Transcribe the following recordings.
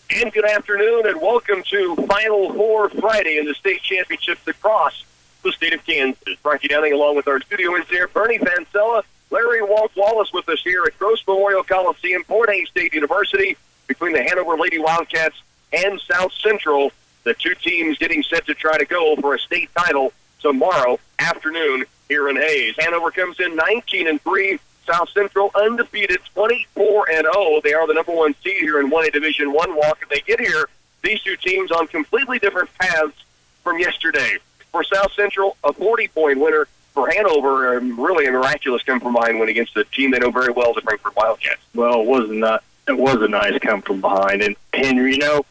And good afternoon, and welcome to Final Four Friday in the state championships across the state of Kansas. Frankie Downing along with our studio engineer, Bernie Vancella, Larry Walt Wallace with us here at Gross Memorial Coliseum, Fort Hays State University, between the Hanover Lady Wildcats and South Central. The two teams getting set to try to go for a state title tomorrow afternoon here in Hays. Hanover comes in 19-3. South Central undefeated, 24-0. They are the number one seed here in 1A Division I walk. And they get here, these two teams on completely different paths from yesterday. For South Central, a 40-point winner. For Hanover, really a miraculous come-from-behind win against the team they know very well, the Frankfort Wildcats. Well, it was a nice come-from-behind. And Henry, you know,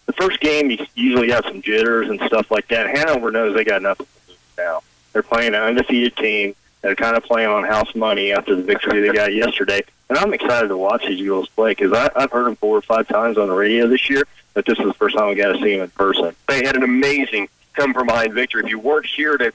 the first game you usually have some jitters and stuff like that. Hanover knows they got nothing to lose now. They're playing an undefeated team. They're kind of playing on house money after the victory they got yesterday. And I'm excited to watch these Eagles play because I've heard them 4 or 5 times on the radio this year, but this is the first time we got to see them in person. They had an amazing come-from-behind victory. If you weren't here to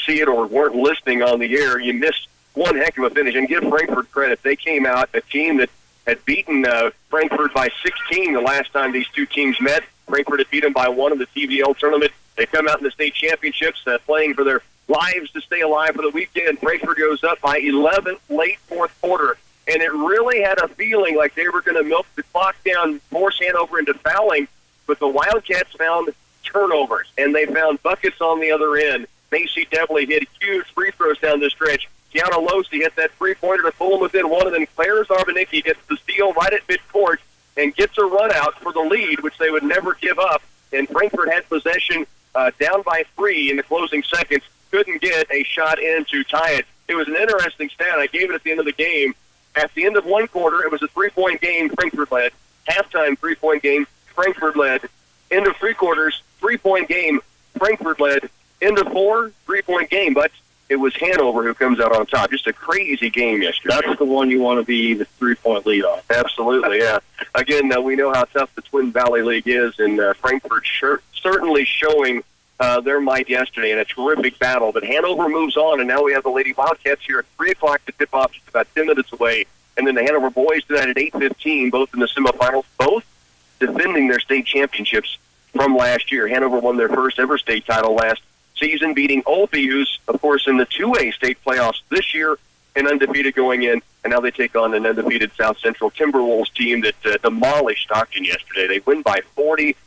see it or weren't listening on the air, you missed one heck of a finish. And give Frankfort credit. They came out, a team that had beaten Frankfort by 16 the last time these two teams met. Frankfort had beat them by 1 in the TVL tournament. They come out in the state championships playing for their lives to stay alive for the weekend. Frankfort goes up by 11 late fourth quarter, and it really had a feeling like they were going to milk the clock down, force Hanover into fouling, but the Wildcats found turnovers, and they found buckets on the other end. Macy Devley hit huge free throws down the stretch. Kiana Losi hit that three-pointer to pull them within 1, and then Claire Zarbanicki gets the steal right at midcourt and gets a run out for the lead, which they would never give up. And Frankfort had possession down by 3 in the closing seconds. Couldn't get a shot in to tie it. It was an interesting stat. I gave it at the end of the game. At the end of 1 quarter, it was a 3-point game, Frankfort led. Halftime, 3-point game, Frankfort led. End of 3 quarters, 3-point game, Frankfort led. End of 4, 3-point game, but it was Hanover who comes out on top. Just a crazy game yesterday. That's the one you want to be the 3-point lead on. Absolutely, yeah. Again, we know how tough the Twin Valley League is, and Frankfort certainly showing their might yesterday in a terrific battle. But Hanover moves on, and now we have the Lady Wildcats here at 3 o'clock to tip off, just about 10 minutes away. And then the Hanover boys tonight at 8:15, both in the semifinals, both defending their state championships from last year. Hanover won their first ever state title last season, beating Olpe, who's, of course, in the 2A state playoffs this year and undefeated going in. And now they take on an undefeated South Central Timberwolves team that demolished Stockton yesterday. They win by 40.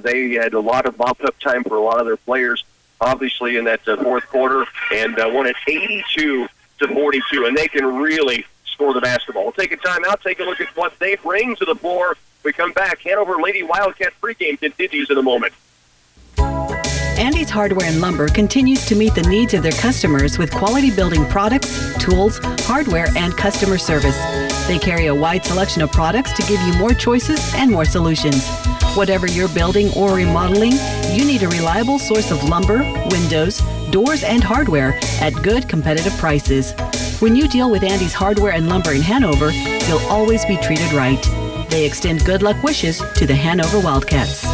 They had a lot of mop-up time for a lot of their players, obviously, in that fourth quarter, and won it 82-42, and they can really score the basketball. We'll take a timeout, take a look at what they bring to the floor. We come back. Hanover Lady Wildcat pregame continues in a moment. Andy's Hardware and Lumber continues to meet the needs of their customers with quality building products, tools, hardware, and customer service. They carry a wide selection of products to give you more choices and more solutions. Whatever you're building or remodeling, you need a reliable source of lumber, windows, doors, and hardware at good competitive prices. When you deal with Andy's Hardware and Lumber in Hanover, you'll always be treated right. They extend good luck wishes to the Hanover Wildcats.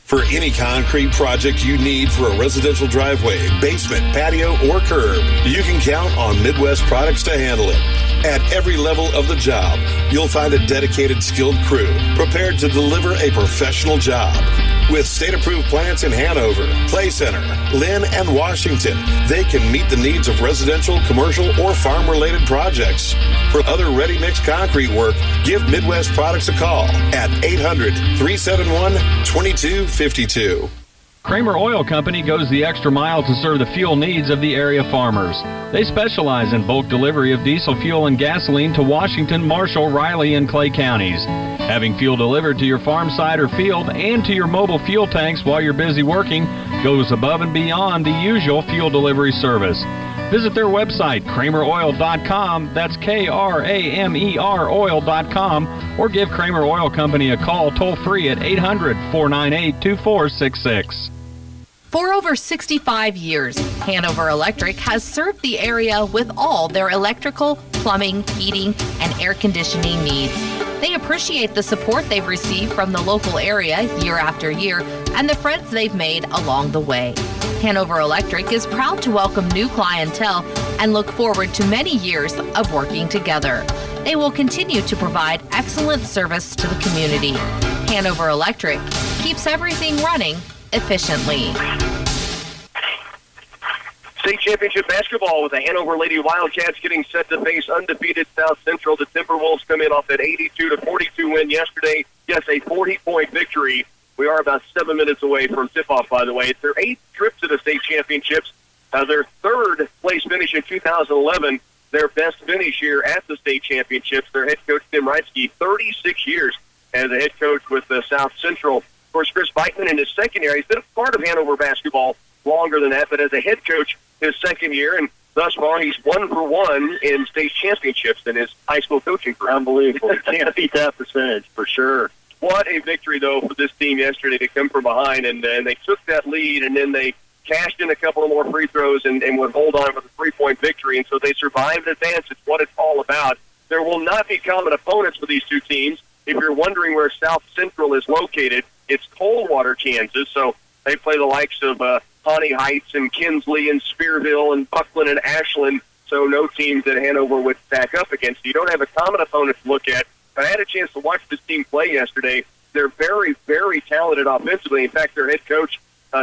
For any concrete project you need for a residential driveway, basement, patio, or curb, you can count on Midwest Products to handle it. At every level of the job, you'll find a dedicated, skilled crew prepared to deliver a professional job. With state-approved plants in Hanover, Clay Center, Lynn, and Washington, they can meet the needs of residential, commercial, or farm-related projects. For other ready-mix concrete work, give Midwest Products a call at 800-371-2252. Kramer Oil Company goes the extra mile to serve the fuel needs of the area farmers. They specialize in bulk delivery of diesel fuel and gasoline to Washington, Marshall, Riley, and Clay counties. Having fuel delivered to your farm site or field and to your mobile fuel tanks while you're busy working goes above and beyond the usual fuel delivery service. Visit their website, krameroil.com, that's Kramer oil.com, or give Kramer Oil Company a call toll-free at 800-498-2466. For over 65 years, Hanover Electric has served the area with all their electrical, plumbing, heating, and air conditioning needs. They appreciate the support they've received from the local area year after year and the friends they've made along the way. Hanover Electric is proud to welcome new clientele and look forward to many years of working together. They will continue to provide excellent service to the community. Hanover Electric keeps everything running efficiently. State championship basketball with the Hanover Lady Wildcats getting set to face undefeated South Central. The Timberwolves come in off that 82-42 win yesterday. Yes, a 40-point victory. We are about 7 minutes away from tip-off, by the way. It's their 8th trip to the state championships. Their third place finish in 2011. Their best finish here at the state championships. Their head coach, Tim Reitsky, 36 years as a head coach with South Central. Of course, Chris Beitman in his second year, he's been a part of Hanover basketball longer than that, but as a head coach his second year, and thus far he's 1 for 1 in state championships in his high school coaching career. Unbelievable. You can't beat that percentage for sure. What a victory, though, for this team yesterday to come from behind, and they took that lead, and then they cashed in a couple of more free throws and would hold on for the 3-point victory, and so they survived and advanced. It's what it's all about. There will not be common opponents for these two teams. If you're wondering where South Central is located, it's Coldwater, Kansas, so they play the likes of Pawnee Heights and Kinsley and Spearville and Buckland and Ashland, so no teams that Hanover would stack up against. You don't have a common opponent to look at. But I had a chance to watch this team play yesterday. They're very, very talented offensively. In fact, their head coach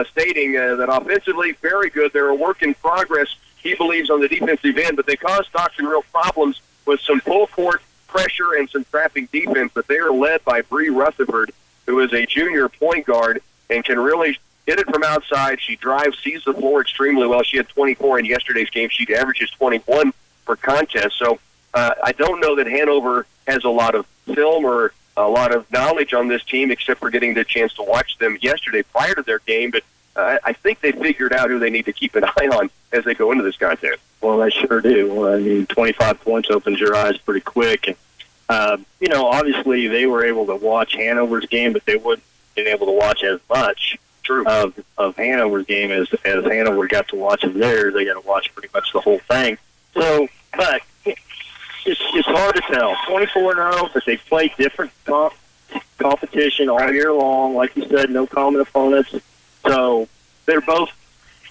stating that offensively, very good. They're a work in progress, he believes, on the defensive end, but they caused Stockton real problems with some full court pressure and some trapping defense. But they are led by Bree Rutherford, who is a junior point guard and can really hit it from outside. She drives, sees the floor extremely well. She had 24 in yesterday's game. She averages 21 per contest. So I don't know that Hanover has a lot of film or a lot of knowledge on this team, except for getting the chance to watch them yesterday prior to their game. But I think they figured out who they need to keep an eye on as they go into this contest. Well, they sure do. Well, I mean, 25 points opens your eyes pretty quick. And, obviously they were able to watch Hanover's game, but they wouldn't have been able to watch as much of Hanover's game as Hanover got to watch of theirs. They got to watch pretty much the whole thing. So, but it's hard to tell. 24-0, but they play different competition all year long. Like you said, no common opponents. So they're both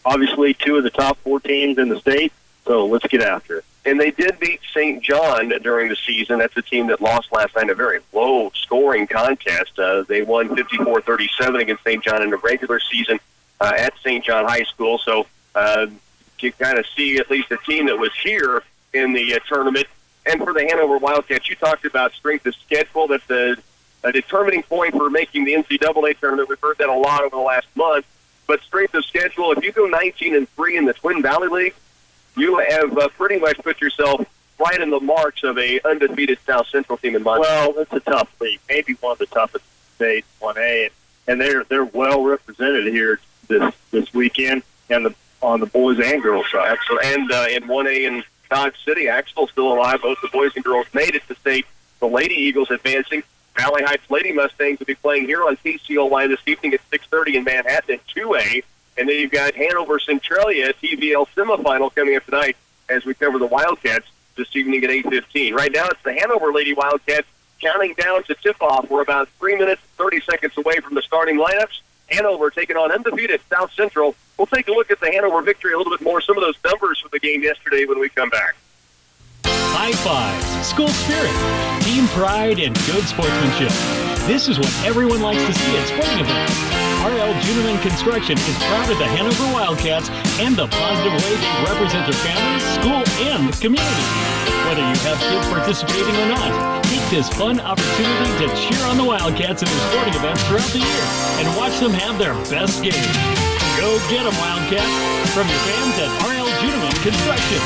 obviously two of the top 4 teams in the state. So let's get after it. And they did beat St. John during the season. That's a team that lost last night in a very low-scoring contest. They won 54-37 against St. John in the regular season at St. John High School. So you kind of see at least a team that was here in the tournament. And for the Hanover Wildcats, you talked about strength of schedule. That's a determining point for making the NCAA tournament. We've heard that a lot over the last month. But strength of schedule, if you go 19-3 in the Twin Valley League, you have pretty much put yourself right in the marks of a undefeated South Central team in Montana. Well, it's a tough league, maybe one of the toughest in the state, 1A, and they're well represented here this weekend, and on the boys and girls side. So, and in 1A in Dodge City, Axtell's still alive. Both the boys and girls made it to state. The Lady Eagles advancing. Valley Heights Lady Mustangs will be playing here on KCLY this evening at 6:30 in Manhattan at 2A. And then you've got Hanover Centralia TVL semifinal coming up tonight as we cover the Wildcats this evening at 8:15. Right now it's the Hanover Lady Wildcats counting down to tip-off. We're about 3 minutes, 30 seconds away from the starting lineups. Hanover taking on undefeated South Central. We'll take a look at the Hanover victory a little bit more, some of those numbers for the game yesterday when we come back. High fives, school spirit, team pride, and good sportsmanship. This is what everyone likes to see at sporting events. R.L. Juneman Construction is proud of the Hanover Wildcats and the positive way they represent their families, school, and the community. Whether you have kids participating or not, take this fun opportunity to cheer on the Wildcats in their sporting events throughout the year and watch them have their best game. Go get them, Wildcats! From your fans at R.L. Juneman Construction.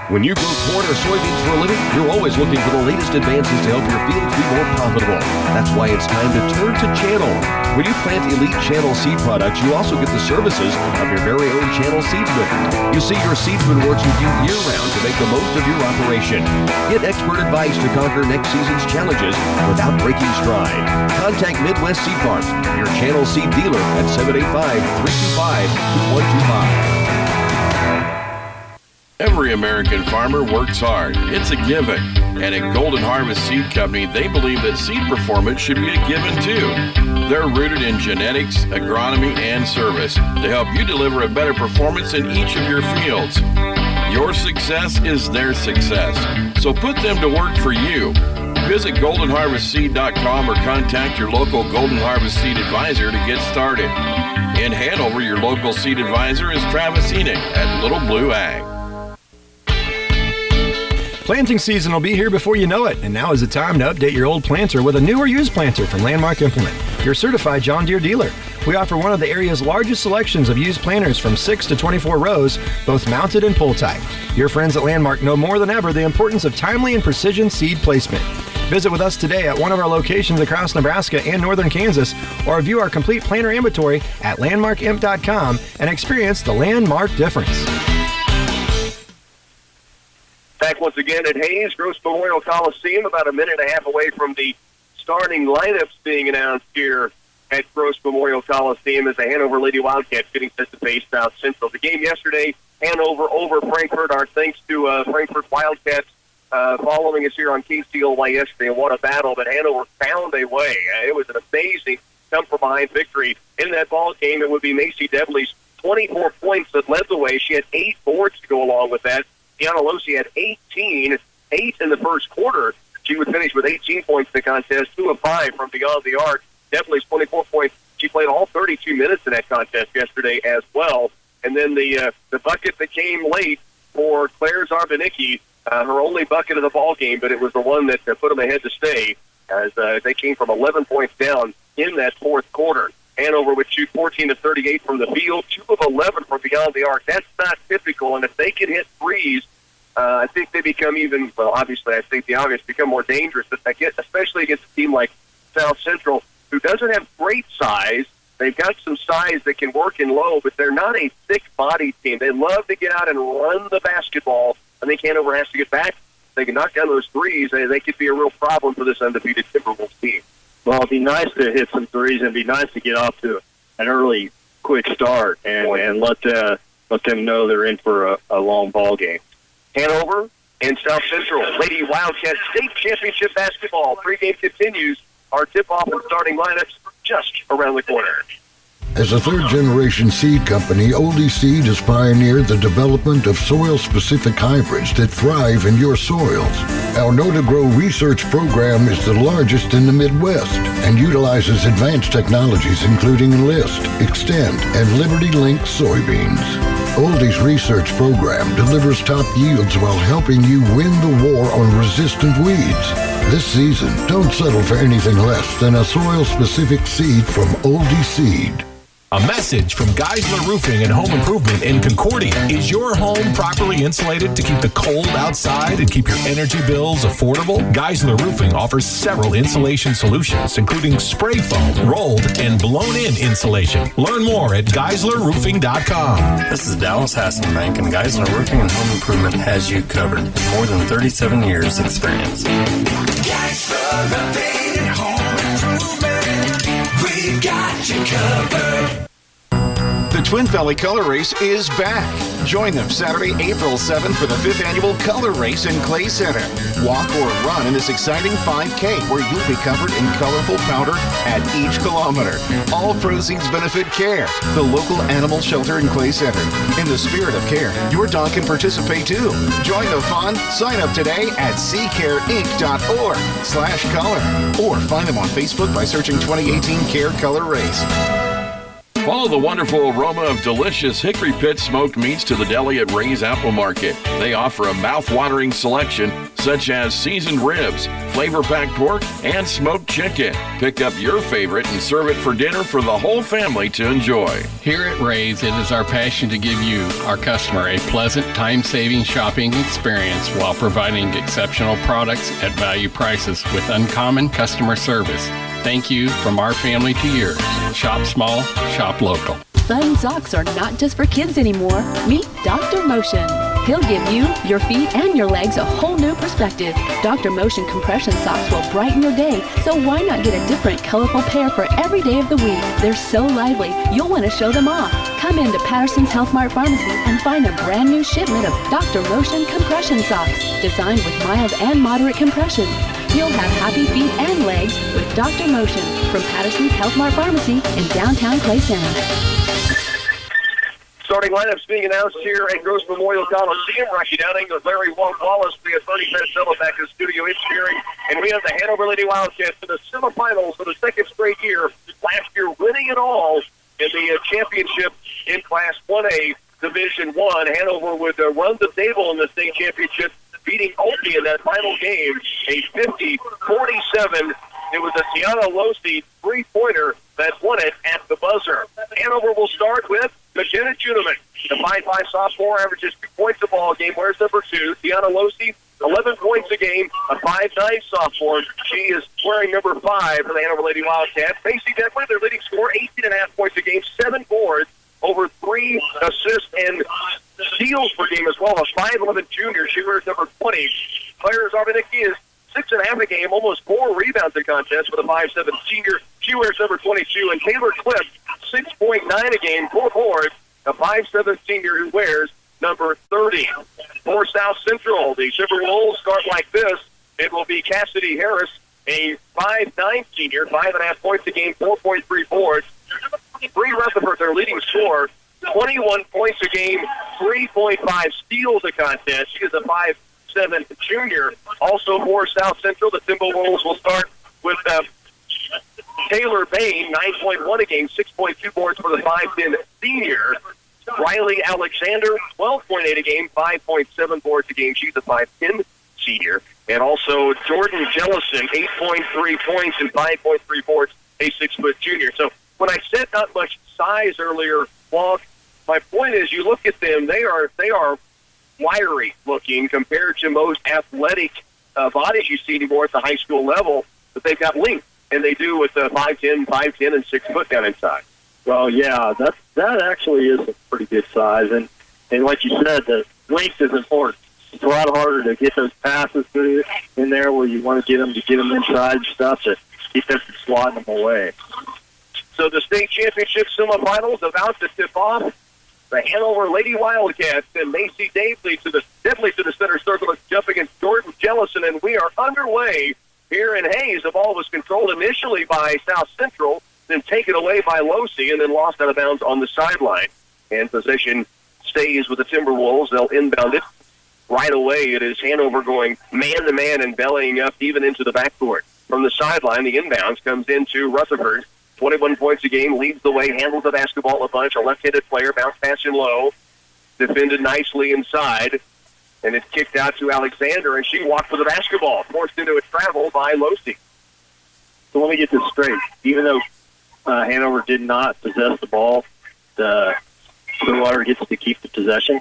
When you grow corn or soybeans for a living, you're always looking for the latest advances to help your fields be more profitable. That's why it's time to turn to Channel. When you plant elite Channel seed products, you also get the services of your very own Channel seedsman. You see, your seedsman works with you year-round to make the most of your operation. Get expert advice to conquer next season's challenges without breaking stride. Contact Midwest Seed Farms, your Channel seed dealer at 785-325-2125. Every American farmer works hard. It's a given. And at Golden Harvest Seed Company, they believe that seed performance should be a given too. They're rooted in genetics, agronomy, and service to help you deliver a better performance in each of your fields. Your success is their success. So put them to work for you. Visit goldenharvestseed.com or contact your local Golden Harvest Seed Advisor to get started. In Hanover, your local seed advisor is Travis Enoch at Little Blue Ag. Planting season will be here before you know it, and now is the time to update your old planter with a new or used planter from Landmark Implement, your certified John Deere dealer. We offer one of the area's largest selections of used planters from 6 to 24 rows, both mounted and pull type. Your friends at Landmark know more than ever the importance of timely and precision seed placement. Visit with us today at one of our locations across Nebraska and northern Kansas, or view our complete planter inventory at landmarkimp.com and experience the Landmark difference. Back once again at Hayes, Gross Memorial Coliseum, about a minute and a half away from the starting lineups being announced here at Gross Memorial Coliseum as the Hanover Lady Wildcats getting set to face South Central. The game yesterday, Hanover over Frankfort. Our thanks to Frankfort Wildcats following us here on KCLY yesterday. And what a battle, but Hanover found a way. It was an amazing come-from-behind victory. In that ball game, it would be Macy Devley's 24 points that led the way. She had 8 boards to go along with that. Deanna Losi had 8 in the first quarter. She would finish with 18 points in the contest, 2 of 5 from beyond the arc. Devley's 24 points. She played all 32 minutes in that contest yesterday as well. And then the bucket that came late for Claire Zarbanicki, her only bucket of the ball game, but it was the one that put them ahead to stay as they came from 11 points down in that fourth quarter. Hanover would shoot 14 of 38 from the field, 2 of 11 from beyond the arc. That's not typical, and if they can hit threes, I think they become even, well, obviously, I think the obvious become more dangerous, but especially against a team like South Central, who doesn't have great size. They've got some size that can work in low, but they're not a thick-bodied team. They love to get out and run the basketball. I think Hanover has to get back. If they can knock down those threes, they could be a real problem for this undefeated Timberwolves team. Well, it'd be nice to hit some threes, and it'd be nice to get off to an early, quick start and let them know they're in for a long ball game. Hanover and South Central Lady Wildcats State Championship basketball. Pregame continues. Our tip-off and starting lineups just around the corner. As a third-generation seed company, Oldie Seed has pioneered the development of soil-specific hybrids that thrive in your soils. Our Know to Grow research program is the largest in the Midwest and utilizes advanced technologies including Enlist, Extend, and Liberty Link soybeans. Oldie's research program delivers top yields while helping you win the war on resistant weeds. This season, don't settle for anything less than a soil-specific seed from Oldie Seed. A message from Geisler Roofing and Home Improvement in Concordia. Is your home properly insulated to keep the cold outside and keep your energy bills affordable? Geisler Roofing offers several insulation solutions, including spray foam, rolled, and blown-in insulation. Learn more at GeislerRoofing.com. This is Dallas Hasselbank, and Geisler Roofing and Home Improvement has you covered. More than 37 years experience. Geisler Roofing and Home Improvement, we've got you covered. The Twin Valley Color Race is back. Join them Saturday, April 7th for the 5th Annual Color Race in Clay Center. Walk or run in this exciting 5K where you'll be covered in colorful powder at each kilometer. All proceeds benefit CARE, the local animal shelter in Clay Center. In the spirit of CARE, your dog can participate too. Join the fun. Sign up today at ccareinc.org/color or find them on Facebook by searching 2018 CARE Color Race. Follow the wonderful aroma of delicious Hickory Pit smoked meats to the deli at Ray's Apple Market. They offer a mouth-watering selection such as seasoned ribs, flavor-packed pork, and smoked chicken. Pick up your favorite and serve it for dinner for the whole family to enjoy. Here at Ray's, it is our passion to give you, our customer, a pleasant, time-saving shopping experience while providing exceptional products at value prices with uncommon customer service. Thank you from our family to yours. Shop small, shop local. fun socks are not just for kids anymore. Meet Dr. Motion. He'll give you, your feet, and your legs a whole new perspective. Dr. Motion compression socks will brighten your day, so why not get a different, colorful pair for every day of the week? They're so lively, you'll want to show them off. Come into Patterson's Health Mart Pharmacy and find a brand new shipment of Dr. Motion compression socks, designed with mild and moderate compression. You'll have happy feet and legs with Dr. Motion from Patterson's Health Mart Pharmacy in downtown Clay Center. Starting lineups being announced here at Gross Memorial Coliseum. Rocky Downing with Larry Wallace, the attorney Penicilla back in the studio engineering. And we have the Hanover Lady Wildcats in the semifinals for the second straight year. Last year winning it all in the championship in Class 1A Division 1. Hanover would run the table in the state championship, beating Opie in that final game, a 50-47. It was a Tiana Losi three-pointer that won it at the buzzer. Hanover will start with McKenna Juneman. The 5'5" sophomore averages 2 points a ball game. Where's number 2? Tiana Losi, 11 points a game, a 5'9" sophomore. She is wearing number 5 for the Hanover Lady Wildcats. Macy Deckley, their leading scorer, 18.5 points a game, 7 boards, over 3 assists and steals per game as well. A 5'11" junior. She wears number 20. Claire Zarvanicki is 6.5 a game, almost 4 rebounds in contest with a 5'7" senior. She wears number 22. And Taylor Cliff, 6.9 a game, 4 boards, a 5'7" senior who wears number 30. For South Central, the Timberwolves start like this. It will be Cassidy Harris, a 5'9" senior, 5.5 points a game, 4.3 boards. Bree Rutherford, their leading scorer, 21 points a game, 3.5 steals a contest. She is a 5'7" junior. Also for South Central, the Timberwolves will start with Taylor Bain, 9.1 a game, 6.2 boards for the 5'10" senior. Riley Alexander, 12.8 a game, 5.7 boards a game. She's a 5'10" senior. And also Jordan Jellison, 8.3 points and 5.3 boards, a 6-foot junior. So when I said not much size earlier, Walt, my point is you look at them, they are wiry looking compared to most athletic bodies you see anymore at the high school level, but they've got length, and they do with 5'10", and 6 foot down inside. Well, yeah, that actually is a pretty good size, and like you said, the length is important. It's a lot harder to get those passes in there where you want to get them inside and stuff to keep them from swatting them away. So the state championship semifinals about to tip off. The Hanover Lady Wildcats and Macy Deadly to the center circle is jumping against Jordan Jellison, and we are underway here in Hayes. The ball was controlled initially by South Central, then taken away by Losi, and then lost out of bounds on the sideline. And possession stays with the Timberwolves. They'll inbound it. Right away, it is Hanover going man-to-man and bellying up even into the backcourt. From the sideline, the inbounds comes into Rutherford. 21 points a game, leads the way, handles the basketball a bunch. A left-handed player, bounce pass in low, defended nicely inside, and it's kicked out to Alexander, and she walked for the basketball, forced into a travel by Losi. So let me get this straight. Even though Hanover did not possess the ball, the Clearwater gets to keep the possession.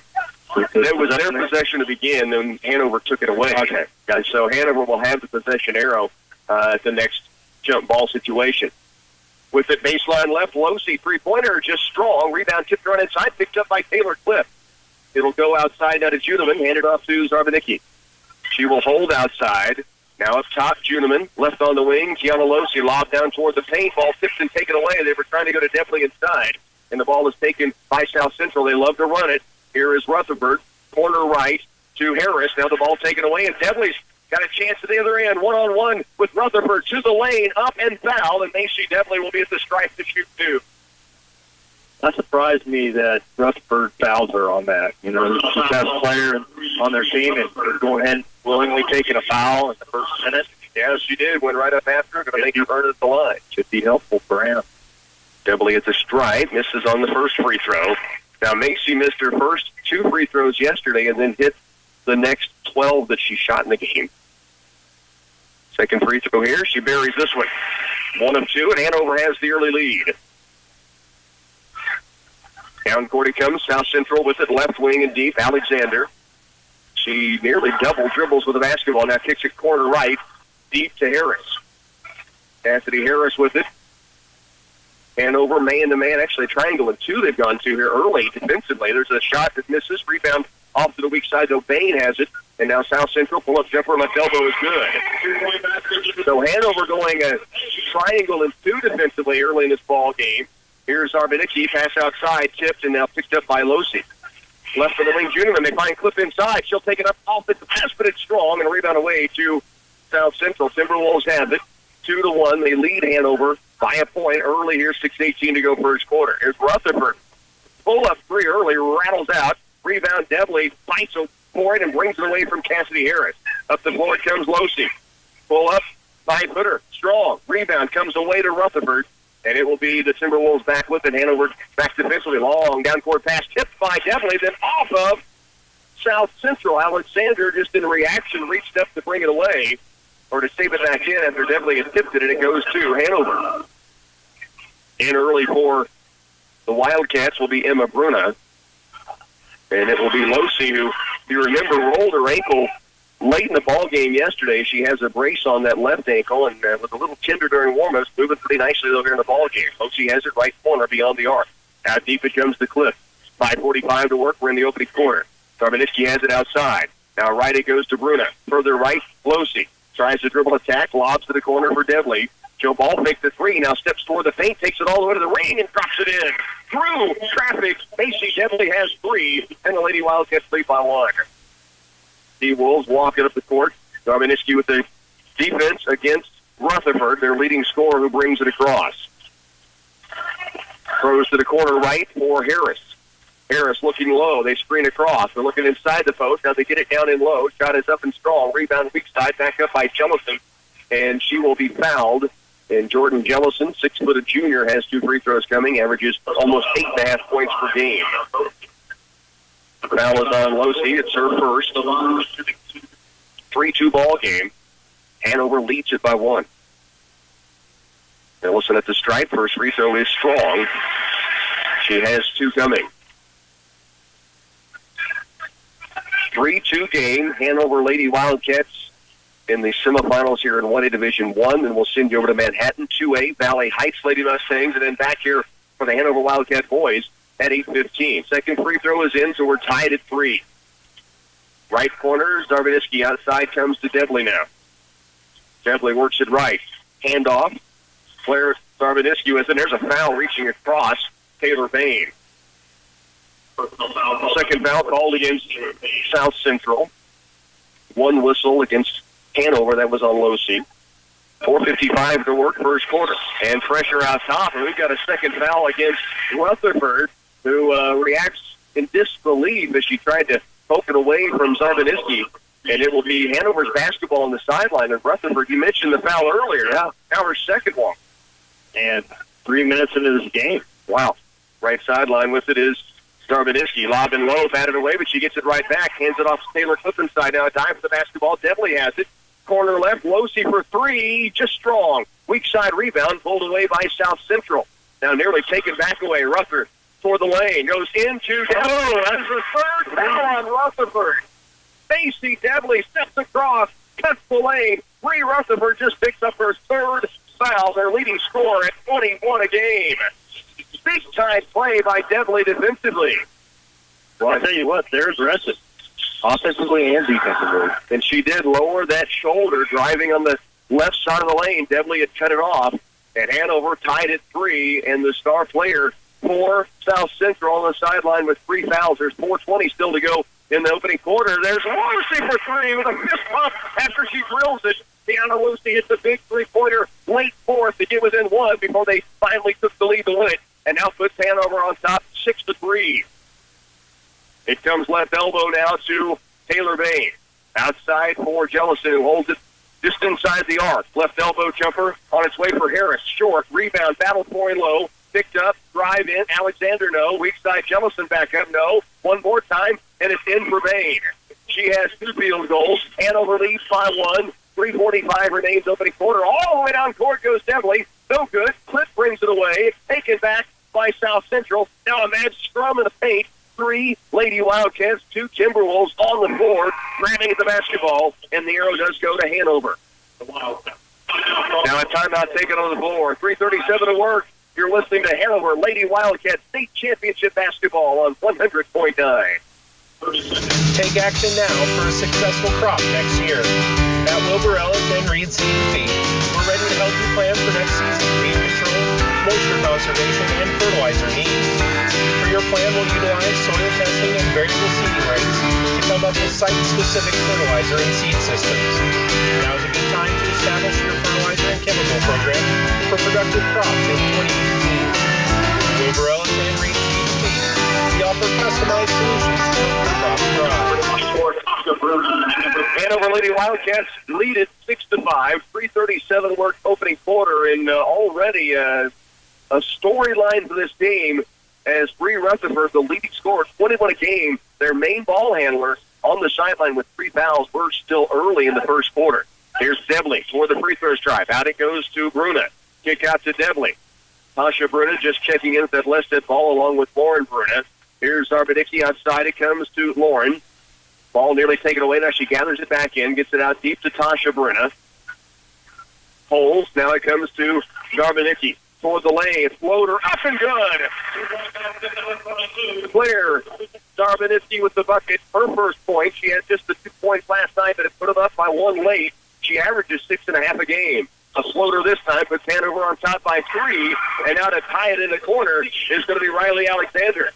It was their possession to begin, and Hanover took it away. Okay. And so Hanover will have the possession arrow at the next jump ball situation. With it baseline left, Losi, three-pointer, just strong. Rebound tipped right inside, picked up by Taylor Cliff. It'll go outside now to Juneman, handed off to Zarvanicki. She will hold outside. Now up top, Juneman, left on the wing. Tiana Losi lobbed down toward the paint. Ball tipped and taken away. They were trying to go to Depley inside, and the ball is taken by South Central. They love to run it. Here is Rutherford, corner right to Harris. Now the ball taken away, and Depley's got a chance at the other end. One-on-one with Rutherford to the lane, up and foul, and Macy Depley will be at the stripe to shoot two. That surprised me that Rutherford fouled her on that. You know, she's the best player on their team, and go ahead willingly taking a foul in the first minute. Yeah, she did. Went right up after her. Going to make her earn at the line. Should be helpful for him. Depley at the stripe, misses on the first free throw. Now, Macy missed her first 2 free throws yesterday and then hit the next 12 that she shot in the game. Second free throw here. She buries this one. 1 of 2, and Hanover has the early lead. Down court it comes. South Central with it. Left wing and deep. Alexander. She nearly double dribbles with the basketball. Now kicks it corner right. Deep to Harris. Cassidy Harris with it. Hanover man-to-man, actually a triangle and two they've gone to here early defensively. There's a shot that misses. Rebound off to the weak side, though Bain has it. And now South Central, pull-up jumper, left elbow is good. So Hanover going a triangle and two defensively early in this ball game. Here's Arbenicky, pass outside, tipped, and now picked up by Losi. Left of the wing, Juniman. They find Cliff inside. She'll take it up off the pass, but it's strong, and a rebound away to South Central. Timberwolves have it. 2-1. They lead Hanover by a point early here. 6:18 to go first quarter. Here's Rutherford. Pull-up three early, rattles out. Rebound, Devley fights for it and brings it away from Cassidy Harris. Up the floor comes Losi. Pull-up, 5-footer, strong. Rebound comes away to Rutherford. And it will be the Timberwolves back with it. Hanover back defensively. Long down-court pass tipped by Devley, then off of South Central. Alexander just in reaction reached up to bring it away or to save it back in after Devley had tipped it, and it goes to Hanover. In early for the Wildcats will be Emma Bruna. And it will be Losi, who, if you remember, rolled her ankle late in the ball game yesterday. She has a brace on that left ankle and was a little tender during warm-ups, moving pretty nicely over in the ball game. Losi has it right corner beyond the arc. Out deep it comes to Cliff. 5:45 to work. We're in the opening quarter. Darviniski has it outside. Now right it goes to Bruna. Further right, Losi tries to dribble attack, lobs to the corner for Devley. Joe Ball fakes the three, now steps toward the feint, takes it all the way to the ring, and drops it in. Through traffic, Macy Devley has three, and the Lady Wildcats lead by one. The Wolves walking up the court. Darviniski with the defense against Rutherford, their leading scorer, who brings it across. Throws to the corner right for Harris. Harris looking low. They screen across. They're looking inside the post. Now they get it down in low. Shot is up and strong. Rebound weak side. Back up by Jellison. And she will be fouled. And Jordan Jellison, 6-foot junior, has 2 free throws coming. Averages almost 8.5 points per game. Foul is on Losi. It's her first. 3-2 ball game. Hanover leads it by 1. Jellison at the stripe. First free throw is strong. She has 2 coming. 3-2 game. Hanover Lady Wildcats in the semifinals here in 1A Division 1. Then we'll send you over to Manhattan 2A, Valley Heights Lady Mustangs, and then back here for the Hanover Wildcat boys at 8:15. Second free throw is in, so we're tied at 3. Right corner, Darviniski outside, comes to Devley now. Devley works it right. Handoff. Claire Darviniski was in. There's a foul reaching across Taylor Bain. Second foul called against South Central. 1 whistle against Hanover. That was on Losi. 4:55 to work first quarter. And pressure out top. And we've got a second foul against Rutherford, who reacts in disbelief as she tried to poke it away from Zarviniski. And it will be Hanover's basketball on the sideline. And Rutherford, you mentioned the foul earlier. Yeah. Now her second one. And 3 minutes into this game. Wow. Right sideline with it is Darviniski. Lobbing low, batted away, but she gets it right back. Hands it off to Taylor Clifton side. Now a dive for the basketball. Devley has it. Corner left. Losi for 3. Just strong. Weak side rebound. Pulled away by South Central. Now nearly taken back away. Rutherford toward the lane. Goes into Devley. Oh, that's the third foul on Rutherford. Macy Devley steps across. Cuts the lane. Bree Rutherford just picks up her third foul. Their leading scorer at 21 a game. Big-time play by Devley defensively. Well, I tell you what, they're aggressive, offensively and defensively. And she did lower that shoulder, driving on the left side of the lane. Devley had cut it off, and Hanover tied at 3, and the star player for South Central on the sideline with 3 fouls. There's 4:20 still to go in the opening quarter. There's Lucy for 3 with a fist pump after she drills it. Deanna Lucy hits a big 3-pointer late fourth to get within 1 before they finally took the lead to win it. And now puts Hanover on top 6-3. It comes left elbow now to Taylor Bain. Outside for Jellison, who holds it just inside the arc. Left elbow jumper on its way for Harris. Short, rebound, battle for low. Picked up, drive in. Alexander, no. Weak side, Jellison back up, no. One more time, and it's in for Bain. She has 2 field goals. Hanover leads by 1. 3:45 remains opening quarter. All the way down court goes Devley. No good. Cliff brings it away. It's taken back by South Central. Now a mad scrum in the paint. 3 Lady Wildcats, 2 Timberwolves on the board, grabbing at the basketball, and the arrow does go to Hanover. Now a timeout taken on the board. 3:37 to work. You're listening to Hanover Lady Wildcat State Championship Basketball on 100.9. Take action now for a successful crop next year. At Wilbur Ellis and Reed Seed and Feed, we're ready to help you plan for next season's weed control, moisture conservation, and fertilizer needs. For your plan, we'll utilize soil testing and variable seeding rates to come up with site-specific fertilizer and seed systems. Now is a good time to establish your fertilizer and chemical program for productive crops in 2018. Wilbur Ellis and Reed Seed and Feed, we offer customized solutions to help your crops thrive. Hanover Lady Wildcats lead it 6-5. 3:37 worked opening quarter, and already a storyline for this game as Bree Rutherford, the leading scorer, 21 a game, their main ball handler, on the sideline with 3 fouls. We're still early in the first quarter. Here's Debley for the free throws drive. Out it goes to Bruna. Kick out to Debley. Tasha Bruna just checking in with that left-hand ball along with Lauren Bruna. Here's Arbadicki outside. It comes to Lauren. Ball nearly taken away. Now she gathers it back in, gets it out deep to Tasha Bruna. Holds. Now it comes to Darbanicki for the lane. Floater up and good. Claire Darbanicki with the bucket. Her first point. She had just the 2 points last night, but it put them up by 1 late. She averages 6.5 a game. A floater this time puts Hanover on top by 3, and now to tie it in the corner is going to be Riley Alexander.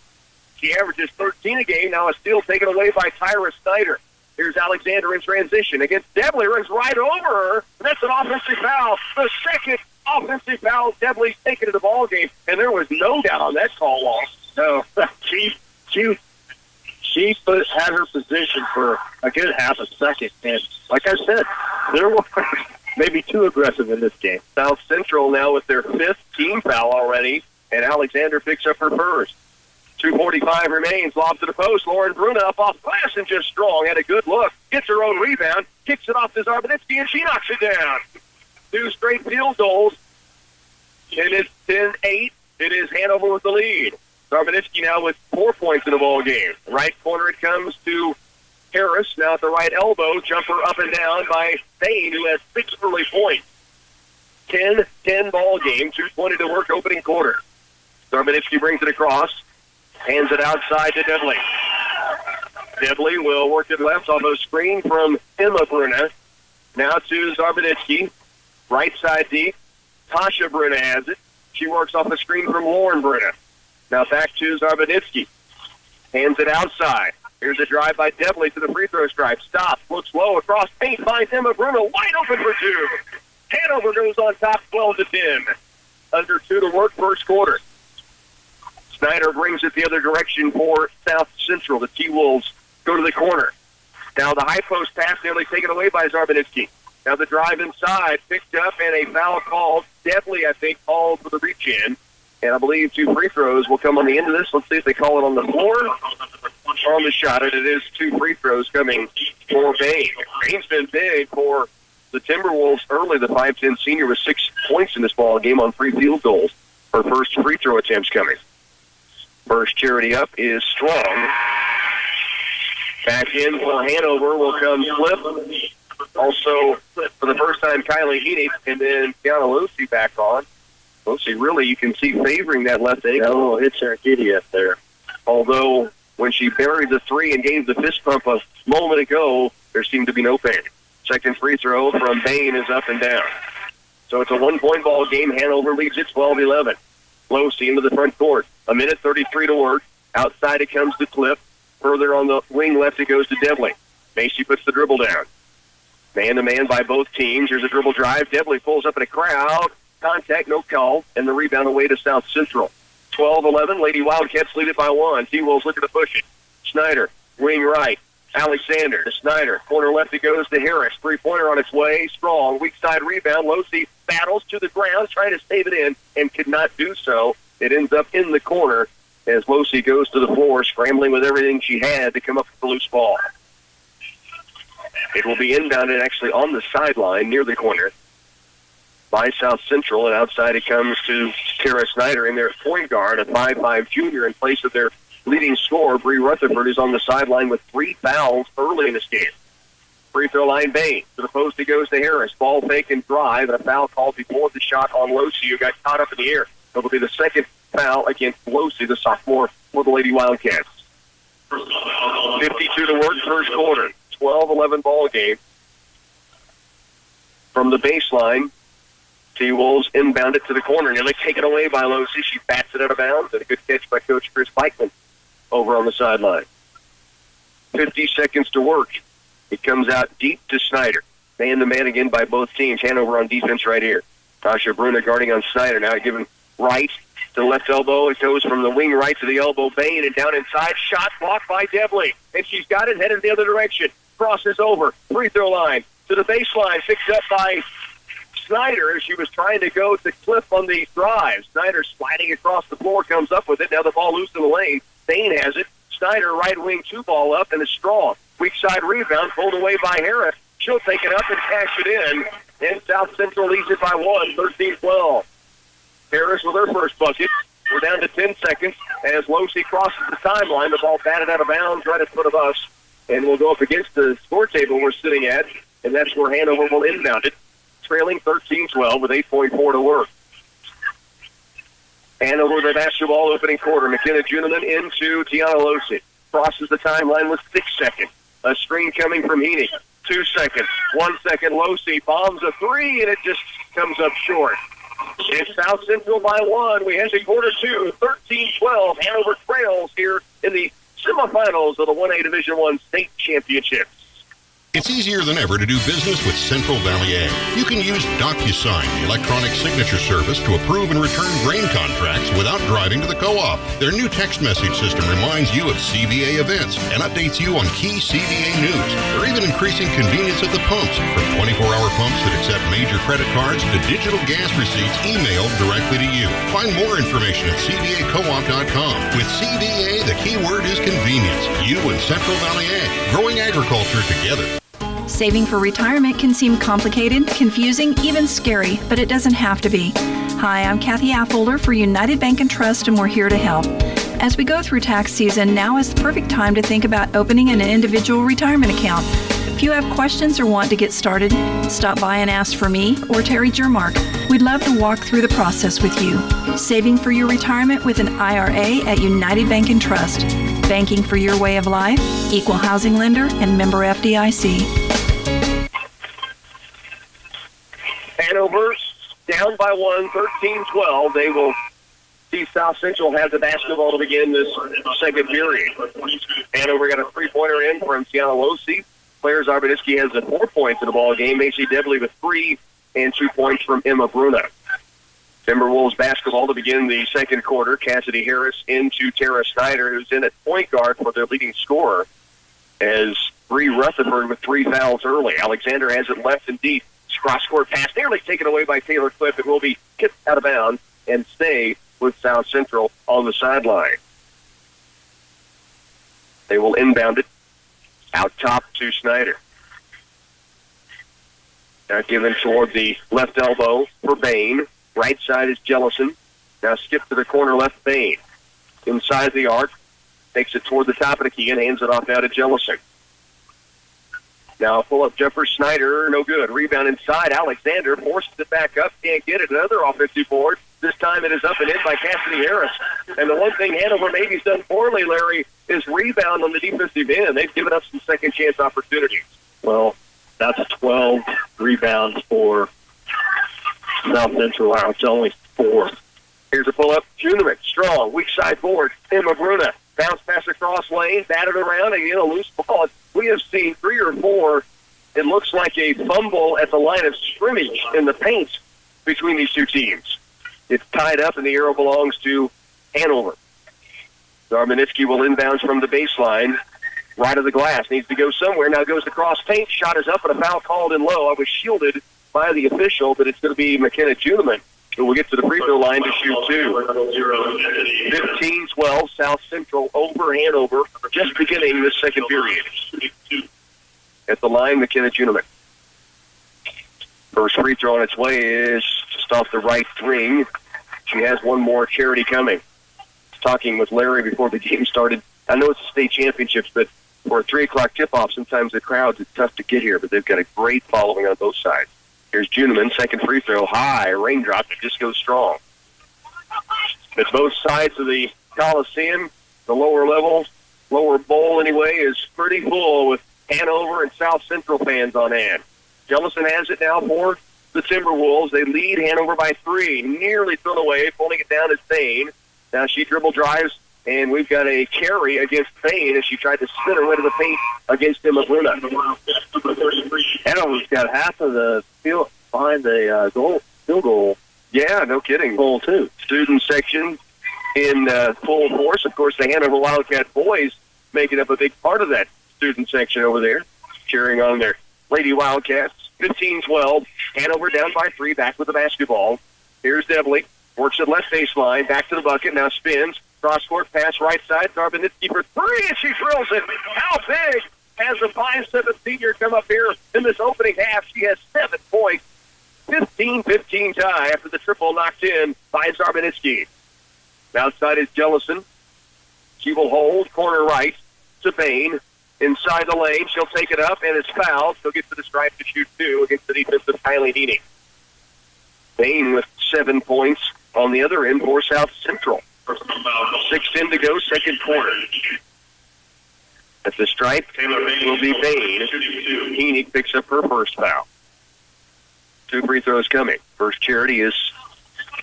She averages 13 a game. Now a steal taken away by Tyra Snyder. Here's Alexander in transition against Debley. Runs right over her. And that's an offensive foul. The second offensive foul. Debley's taken to the ball game. And there was no doubt on that call loss. So she had her position for a good half a second. And like I said, there were maybe too aggressive in this game. South Central now with their 5th team foul already. And Alexander picks up her first. 2:45 remains. Lob to the post. Lauren Bruna up off glass and just strong. Had a good look. Gets her own rebound. Kicks it off to Zarbaditsky, and she knocks it down. 2 straight field goals. And it's 10-8. It is Hanover with the lead. Zarbaditsky now with 4 points in the ball game. Right corner it comes to Harris. Now at the right elbow. Jumper up and down by Bain, who has 6 early points. 10-10 ball game. 2:20 to work opening quarter. Zarbaditsky brings it across. Hands it outside to Debley. Debley will work it left off a screen from Emma Bruna. Now to Zarbaditsky. Right side deep. Tasha Bruna has it. She works off a screen from Lauren Bruna. Now back to Zarbaditsky. Hands it outside. Here's a drive by Debley to the free throw stripe. Stops. Looks low across paint. Finds Emma Bruna wide open for 2. Hanover goes on top 12-10. Under 2 to work first quarter. Snyder brings it the other direction for South Central. The T-Wolves go to the corner. Now the high post pass nearly taken away by Zarbaditsky. Now the drive inside, picked up, and a foul called. Definitely, I think, called for the reach in. And I believe 2 free throws will come on the end of this. Let's see if they call it on the floor or on the shot. And it is 2 free throws coming for Bain. Bain's been big for the Timberwolves early. The 5'10 senior with 6 points in this ball game on 3 field goals. Her first free throw attempts coming. First charity up is strong. Back in for Hanover will come Flip. Also, for the first time, Kylie Heaney, and then Tiana Lucy back on. Lucy really, you can see favoring that left ankle. Got a little hit serendipity up there. Although, when she buried the 3 and gave the fist pump a moment ago, there seemed to be no pain. Second free throw from Bain is up and down. So it's a 1-point ball game. Hanover leads it 12-11. Lucy into the front court. 1:33 to work. Outside it comes to Cliff. Further on the wing left it goes to Debley. Macy puts the dribble down. Man-to-man by both teams. Here's a dribble drive. Debley pulls up in a crowd. Contact, no call. And the rebound away to South Central. 12-11. Lady Wildcats lead it by 1. T-Wolves looking to push it. Snyder, wing right. Alexander to Snyder. Corner left it goes to Harris. 3-pointer on its way. Strong. Weak side rebound. Losey battles to the ground, trying to save it in, and could not do so. It ends up in the corner as Losey goes to the floor, scrambling with everything she had to come up with the loose ball. It will be inbounded actually on the sideline near the corner by South Central, and outside it comes to Tara Snyder in their point guard, a 5'5 junior in place of their leading scorer. Bree Rutherford is on the sideline with 3 fouls early in this game. Free throw line, Bain. To the post, it goes to Harris. Ball fake and drive, and a foul called before the shot on Losey, who got caught up in the air. It'll be the second foul against Losey, the sophomore for the Lady Wildcats. 52 to work, first quarter. 12-11 ball game. From the baseline, T-Wolves inbound it to the corner. Nearly taken away by Losey. She bats it out of bounds, and a good catch by Coach Chris Beichman over on the sideline. 50 seconds to work. It comes out deep to Snyder. Man-to-man again by both teams. Hanover on defense right here. Tasha Bruna guarding on Snyder. Now given right to left elbow. It goes from the wing right to the elbow. Bain and down inside. Shot blocked by Devley. And she's got it headed the other direction. Crosses over. Free throw line to the baseline. Picked up by Snyder as she was trying to go to Cliff on the drive. Snyder sliding across the floor. Comes up with it. Now the ball loose in the lane. Bain has it. Snyder right wing 2-ball up and is strong. Weak side rebound pulled away by Harris. She'll take it up and cash it in. And South Central leads it by 1, 13-12. Harris with her first bucket. We're down to 10 seconds as Losey crosses the timeline. The ball batted out of bounds right in front of us. And we'll go up against the score table we're sitting at. And that's where Hanover will inbound it. Trailing 13-12 with 8.4 to work. Hanover the basketball opening quarter. McKenna Juneman into Tiana Losey. Crosses the timeline with 6 seconds. A screen coming from Heaney. 2 seconds. 1 second. Losey bombs a three, and it just comes up short. It's South Central by 1. We head to quarter 2. 13-12. Hanover trails here in the semifinals of the 1A Division I state championships. It's easier than ever to do business with Central Valley Ag. You can use DocuSign, the electronic signature service, to approve and return grain contracts without driving to the co-op. Their new text message system reminds you of CVA events and updates you on key CVA news. They're even increasing convenience at the pumps, from 24-hour pumps that accept major credit cards to digital gas receipts emailed directly to you. Find more information at CVACoop.com. With CVA, the key word is convenience. You and Central Valley Ag, growing agriculture together. Saving for retirement can seem complicated, confusing, even scary, but it doesn't have to be. Hi, I'm Kathy Affolder for United Bank and Trust, and we're here to help. As we go through tax season, now is the perfect time to think about opening an individual retirement account. If you have questions or want to get started, stop by and ask for me or Terry Jermark. We'd love to walk through the process with you. Saving for your retirement with an IRA at United Bank and Trust. Banking for your way of life, equal housing lender, and member FDIC. Hanover down by 1, 13-12. They will see South Central have the basketball to begin this second period. Hanover got a three-pointer in from Tiana Losey. Claire Zarbaniski has 4 points in the ball game. Macy Debley with 3 and 2 points from Emma Bruna. Timberwolves basketball to begin the second quarter. Cassidy Harris into Tara Snyder, who's in at point guard for their leading scorer, as Bree Rutherford with 3 fouls early. Alexander has it left and deep. Cross-court pass nearly taken away by Taylor Cliff. It will be kicked out of bounds and stay with South Central on the sideline. They will inbound it out top to Snyder. Now given toward the left elbow for Bain. Right side is Jellison. Now skip to the corner left Bain. Inside the arc. Takes it toward the top of the key and hands it off now to Jellison. Now pull up jumper Snyder, no good. Rebound inside. Alexander forces it back up, can't get it. Another offensive board. This time it is up and in by Cassidy Harris. And the one thing Hanover maybe's done poorly, Larry, is rebound on the defensive end. They've given up some second chance opportunities. Well, that's 12 rebounds for South Central. Wow, it's only 4. Here's a pull up. Juneman, strong, weak side forward. Emma Bruna, bounce pass across lane, batted around, and a loose ball. We have seen 3 or 4. It looks like a fumble at the line of scrimmage in the paint between these two teams. It's tied up, and the arrow belongs to Hanover. Darmanitsky will inbounds from the baseline. Right of the glass. Needs to go somewhere. Now goes to cross paint. Shot is up, and a foul called in low. I was shielded by the official, but it's going to be McKenna Juneman who will get to the free throw line to shoot 2. 15-12, South Central over Hanover, just beginning this second period. At the line, McKenna Juneman. First free throw on its way is just off the right ring. She has one more. Charity coming. Talking with Larry before the game started. I know it's a state championships, but for a 3 o'clock tip-off, sometimes the crowds, it's tough to get here, but they've got a great following on both sides. Here's Juneman, second free throw, high, raindrop, it just goes strong. At both sides of the Coliseum, the lower level, lower bowl anyway, is pretty full with Hanover and South Central fans on hand. Jellison has it now for the Timberwolves. They lead Hanover by 3. Nearly thrown away. Pulling it down is Thane. Now she dribble drives, and we've got a carry against Thane as she tried to spin her way to the paint against Emma Bruna. Hanover's got half of the field behind the field goal. Yeah, no kidding. Goal, too. Student section in full force. Of course, the Hanover Wildcat boys making up a big part of that student section over there, cheering on their Lady Wildcats. 15-12. Hanover down by 3, back with the basketball. Here's Devley. Works at left baseline, back to the bucket, now spins. Cross-court pass right side. Zarbinitsky for 3, and she drills it. How big has the 5'7" senior come up here in this opening half? She has 7 points. 15-15 tie after the triple knocked in by Zarbinitsky. Outside is Jellison. She will hold corner right to Bain. Inside the lane, she'll take it up and is fouled. She'll get to the stripe to shoot 2 against the defensive Kylie Heaney. Bain with 7 points on the other end for South Central. 6:10 to go, second quarter. At the stripe will be Bain. Heaney picks up her first foul. 2 free throws coming. First Charity is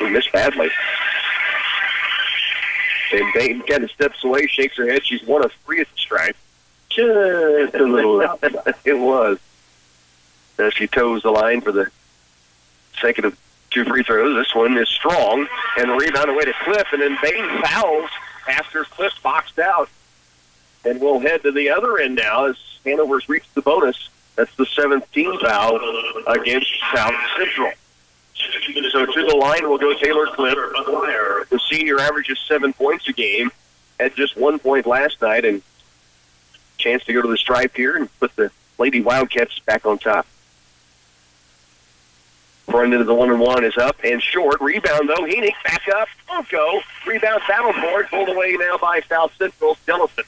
missed badly. And Bain kind of steps away, shakes her head. She's 1 of 3 at the stripe. Just a little. It was. Now she toes the line for the second of 2 free throws. This one is strong. And the rebound away to Cliff. And then Bain fouls after Cliff boxed out. And we'll head to the other end now as Hanover's reached the bonus. That's the 7th team foul against South Central. So to the line will go Taylor Cliff. The senior averages 7 points a game. Had just 1 point last night, and chance to go to the stripe here and put the Lady Wildcats back on top. Front end of the 1-and-1 is up and short. Rebound, though. Heaney back up. Won't go. Rebound battle for it. Pulled away now by South Central. Jellison.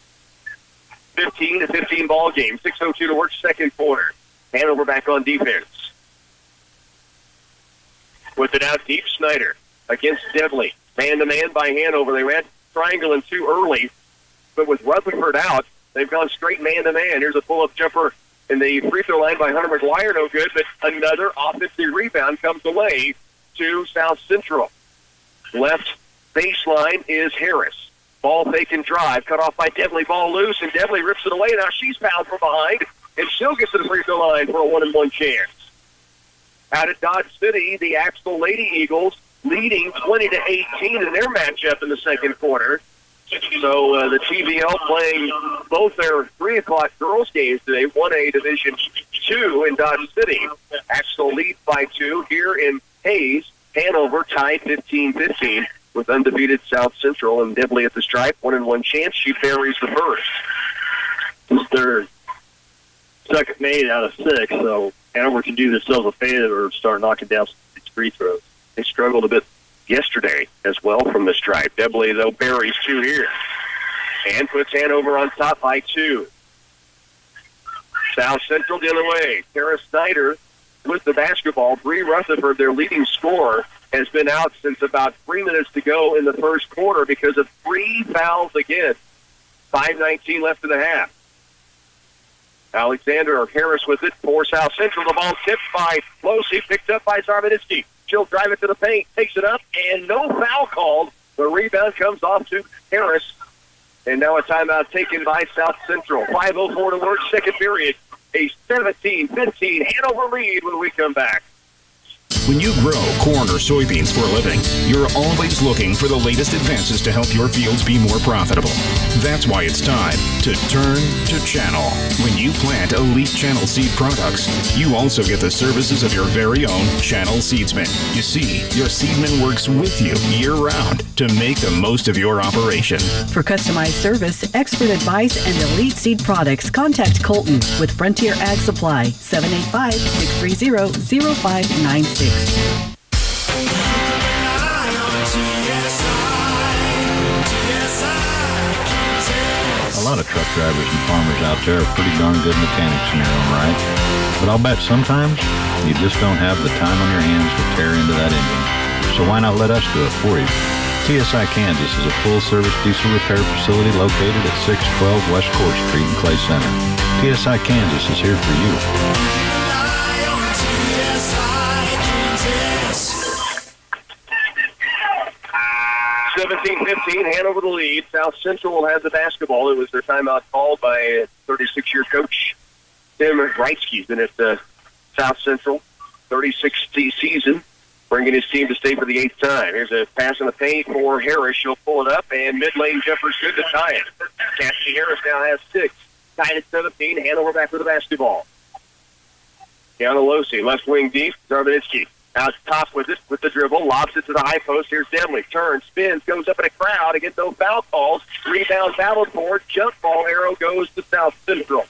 15-15 ball game. 6:02 to work, second quarter. Hanover back on defense. With it out deep, Snyder against Devley. Man-to-man by Hanover. They ran triangling too early, but with Rutherford out, they've gone straight man-to-man. Here's a pull-up jumper in the free throw line by Hunter McGuire. No good, but another offensive rebound comes away to South Central. Left baseline is Harris. Ball fake and drive. Cut off by Devley. Ball loose, and Devley rips it away. Now she's fouled from behind, and she'll get to the free throw line for a 1-and-1 chance. Out at Dodge City, the Axtell Lady Eagles leading 20-18 in their matchup in the second quarter. So the TVL playing both their 3 o'clock girls games today, 1A Division 2 in Dodge City. Axtell leads by 2 here in Hayes. Hanover tied 15-15 with undefeated South Central, and Devley at the stripe. 1-and-1 chance. She buries the first. It's their second made out of 6, so Hanover can do themselves a favor or start knocking down some free throws. They struggled a bit yesterday as well from the stripe. Devley, though, buries 2 here and puts Hanover on top by 2. South Central the other way. Tara Snyder with the basketball. Bree Rutherford, their leading scorer, has been out since about 3 minutes to go in the first quarter because of 3 fouls again. 5:19 left in the half. Alexander Harris with it for South Central. The ball tipped by Losey, picked up by Zarbinitsky. She'll drive it to the paint, takes it up, and no foul called. The rebound comes off to Harris. And now a timeout taken by South Central. 5:04 to work, second period. A 17-15 Hanover lead when we come back. When you grow corn or soybeans for a living, you're always looking for the latest advances to help your fields be more profitable. That's why it's time to turn to Channel. When you plant elite Channel seed products, you also get the services of your very own Channel seedsman. You see, your seedman works with you year-round to make the most of your operation. For customized service, expert advice, and elite seed products, contact Colton with Frontier Ag Supply, 785-630-0596. A lot of truck drivers and farmers out there are pretty darn good mechanics in their own right. But I'll bet sometimes you just don't have the time on your hands to tear into that engine. So why not let us do it for you? TSI Kansas is a full-service diesel repair facility located at 612 West Court Street in Clay Center. TSI Kansas is here for you. 17-15, Hanover the lead. South Central will have the basketball. It was their timeout called by 36-year coach Tim Reitsky's been at South Central, 36th season, bringing his team to state for the 8th time. Here's a pass in the paint for Harris. She'll pull it up, and mid-lane jumper's good to tie it. Cassidy Harris now has 6. Tied at 17. Hanover back with the basketball. Down to Losi, left wing deep. Zarbanitsky out top with it, with the dribble, lobs it to the high post. Here's Demley. Turns, spins, goes up in a crowd against no foul calls. Rebound, battle for, jump ball arrow goes to South Central.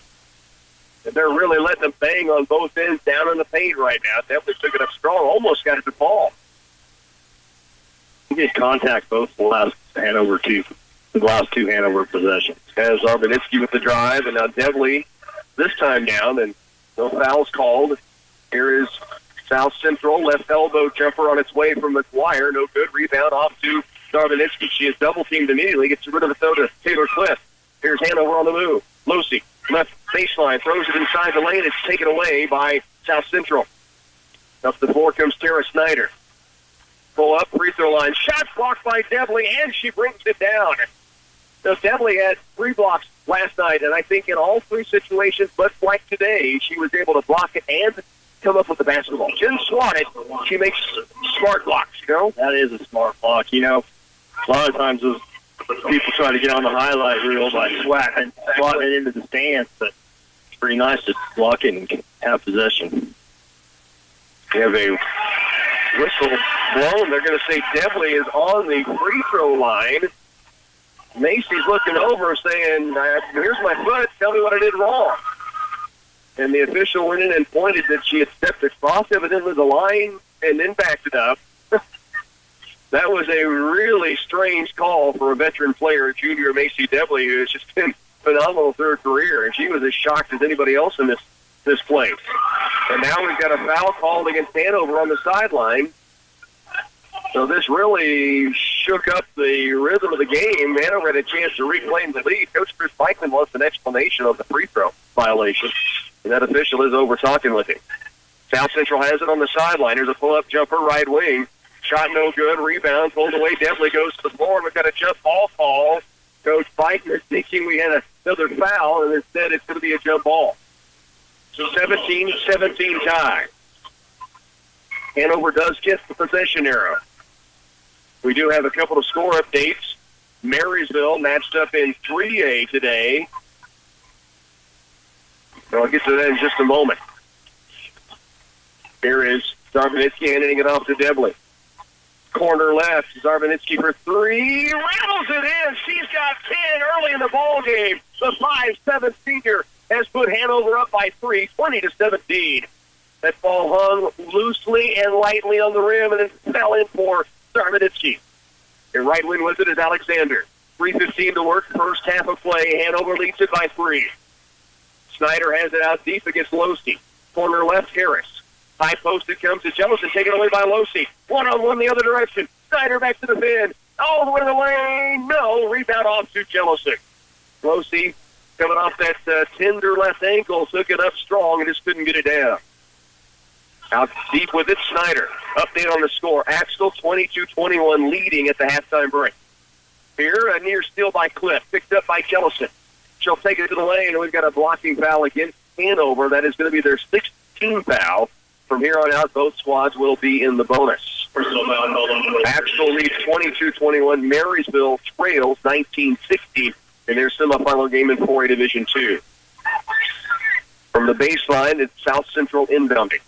And they're really letting them bang on both ends down in the paint right now. Definitely took it up strong. Almost got it to Paul. He did contact both the last two Hanover possessions. As Zarbanitsky with the drive, and now Devley this time down, and no fouls called. Here is South Central. Left elbow jumper on its way from McGuire. No good. Rebound off to Zarbanitsky. She is double-teamed immediately. Gets rid of it, though, to Taylor Cliff. Here's Hanover on the move. Losi. Left baseline, throws it inside the lane. It's taken away by South Central. Up the floor comes Tara Snyder. Pull up, free throw line. Shot blocked by Devley, and she brings it down. So Devley had 3 blocks last night, and I think in all 3 situations, but like today, she was able to block it and come up with the basketball. She didn't swat it. She makes smart blocks, you know? That is a smart block. You know, a lot of times those people try to get on the highlight reel by swatting it into the stands, but it's pretty nice to block it and have possession. We have a whistle blown. They're going to say Devley is on the free throw line. Macy's looking over saying, here's my foot, tell me what I did wrong. And the official went in and pointed that she had stepped across evidently the line and then backed it up. That was a really strange call for a veteran player, junior Macy Devley, who has just been phenomenal through her career, and she was as shocked as anybody else in this place. And now we've got a foul called against Hanover on the sideline. So this really shook up the rhythm of the game. Hanover had a chance to reclaim the lead. Coach Chris Beichman wants an explanation of the free throw violation, and that official is over talking with him. South Central has it on the sideline. Here's a pull-up jumper, right wing. Shot no good. Rebound pulled away. Devley goes to the floor, and we've got a jump ball call. Coach Beichman is thinking we had another foul, and instead it's going to be a jump ball. So 17-17 tie. Hanover does get the possession arrow. We do have a couple of score updates. Marysville matched up in 3A today. So I'll get to that in just a moment. Here is Zarbanitsky handing it off to Devley. Corner left, Zarbanitsky for 3. Rattles it in. She's got 10 early in the ball game. The 5'7" senior has put Hanover up by 3, 20-17. That ball hung loosely and lightly on the rim and then fell in for Zarbanitsky. Your right wing with it is Alexander. 3:15 to work, first half of play. Hanover leads it by 3. Snyder has it out deep against Losi. Corner left, Harris. High post it comes to Jellison, taken away by Losi. One-on-one the other direction. Snyder back to the pin. All the way to the lane. No, rebound off to Jellison. Losi coming off that tender left ankle, took it up strong and just couldn't get it down. Out deep with it, Snyder. Update on the score. Axtell 22-21 leading at the halftime break. Here, a near steal by Cliff. Picked up by Jellison. She'll take it to the lane, and we've got a blocking foul against Hanover. That is going to be their 16th foul. From here on out, both squads will be in the bonus. Axtell leads 22-21. Marysville trails 19-60 in their semifinal game in 4A Division II. From the baseline, it's South Central inbounding.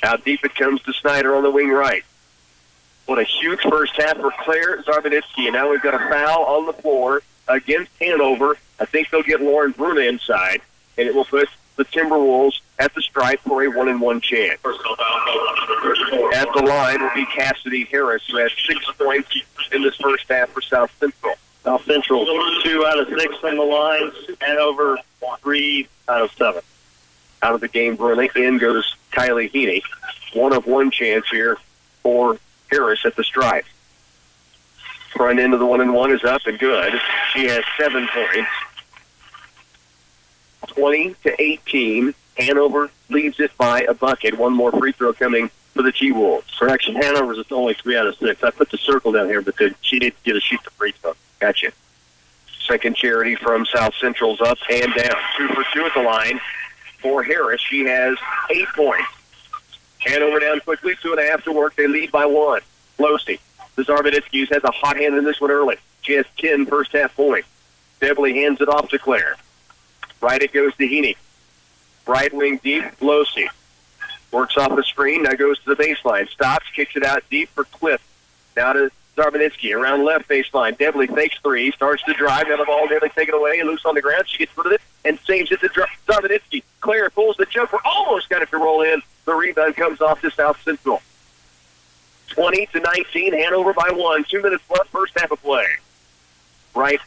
Out deep it comes to Snyder on the wing right. What a huge first half for Claire Zarbanitsky. And now we've got a foul on the floor against Hanover. I think they'll get Lauren Bruna inside, and it will put the Timberwolves at the stripe for a 1-1 chance. At the line will be Cassidy Harris, who has 6 points in this first half for South Central. South Central 2 out of 6 from the line, Hanover 3 out of 7. Out of the game, Bruna. In goes Kylie Heaney. 1-1 chance here for Harris at the stripe. Front end of the 1-and-1 is up and good. She has 7 points. 20-18. Hanover leads it by a bucket. One more free throw coming for the T-Wolves. Correction, Hanover's only 3 out of 6. I put the circle down here, but she didn't get to shoot the free throw. Gotcha. Second Charity from South Central's up and down. 2 for 2 at the line for Harris. She has 8 points. Hanover down quickly, 2.5 to work. They lead by 1. Losey. The Zarbanitskis has a hot hand in this one early. She has 10 first half points. Debley hands it off to Claire. Right it goes to Heaney. Right wing deep, Losey. Works off the screen, now goes to the baseline. Stops, kicks it out deep for Cliff. Now to Zarbanitsky, around left baseline. Debley fakes 3, starts to drive. Now the ball, Debley taken away, loose on the ground. She gets rid of it and saves it to Zarbanitsky. Claire pulls the jumper, almost got it to roll in. The rebound comes off to South Central. 20-19, Hanover by 1. 2 minutes left, first half of play. Right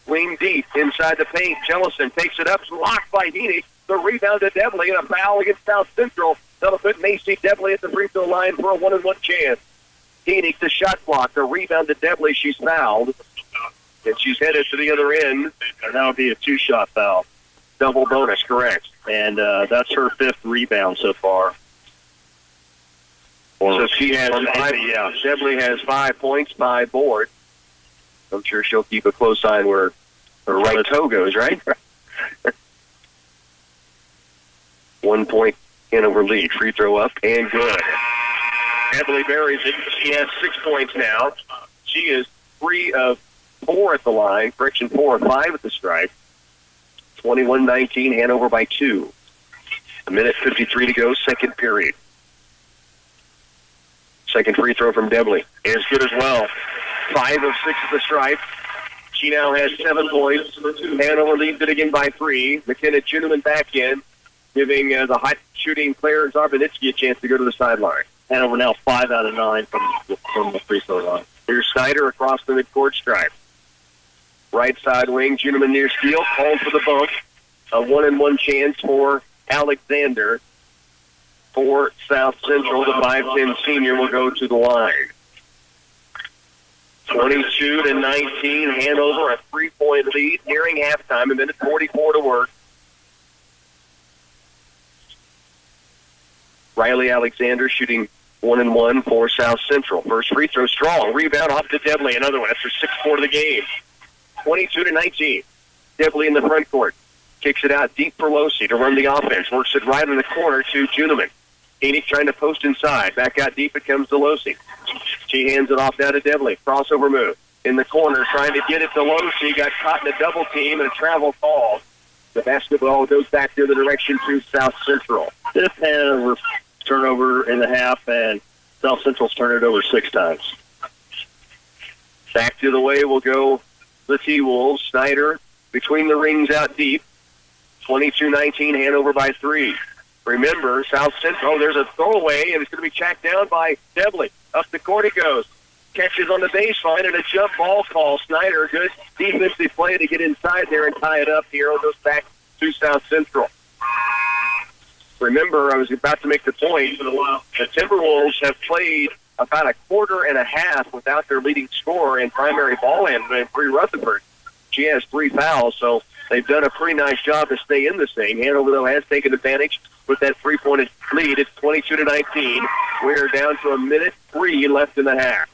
wing deep, inside the paint. Jellison takes it up, blocked by Heaney. The rebound to Debley, and a foul against South Central. That'll put Macy Debley at the free throw line for a 1-and-1 chance. Heaney, the shot block, the rebound to Debley. She's fouled, and she's headed to the other end. And that'll be a 2-shot foul. Double bonus, correct. And that's her 5th rebound so far. So she has 5. Yeah, Debley has 5 points, 5 boards. I'm sure she'll keep a close eye where her right toe goes, right? 1 point Hanover lead. Free throw up and good. Debley buries it. She has 6 points now. She is 3 of 4 at the line. Correction, 4 of 5 at the stripe. 21-19, Hanover by 2. 1:53 to go, second period. Second free throw from Debley is good as well. 5 of 6 at the stripe. She now has 7 points. Hanover leads it again by 3. McKenna Juneman back in, giving the hot shooting player Zarbanitsky a chance to go to the sideline. Hanover now 5 out of 9 from the free throw line. Here's Snyder across the midcourt stripe. Right side wing, Juneman near steal, called for the bump. A 1-and-1 chance for Alexander. For South Central, the 5'10 senior will go to the line. 22-19, Hanover, a 3-point lead, nearing halftime, 1:44 to work. Riley Alexander shooting 1-and-1 for South Central. First free throw strong. Rebound off to Debley, another one. That's her 6th point of the game. 22-19. Debley in the front court. Kicks it out deep for Losey to run the offense. Works it right in the corner to Juneman. Heaney trying to post inside. Back out deep it comes to Losey. She hands it off now to Debley. Crossover move. In the corner trying to get it to Losey. Got caught in a double team and a travel call. The basketball goes back the other direction to South Central. 5th Hanover turnover in the half, and South Central's turned it over 6 times. Back to the way will go the T-Wolves. Snyder between the rings out deep. 22-19, Hanover by 3. Remember, South Central, there's a throwaway, and it's going to be tracked down by Debley. Up the court it goes. Catches on the baseline, and a jump ball call. Snyder, good defensive play to get inside there and tie it up. Hero goes back to South Central. Remember, I was about to make the point, the Timberwolves have played about a quarter and a half without their leading scorer and primary ball handler, Bree Rutherford. She has 3 fouls, so they've done a pretty nice job to stay in this thing. Hanover, though, has taken advantage with that 3-point lead. It's 22-19. We're down to 1:03 left in the half.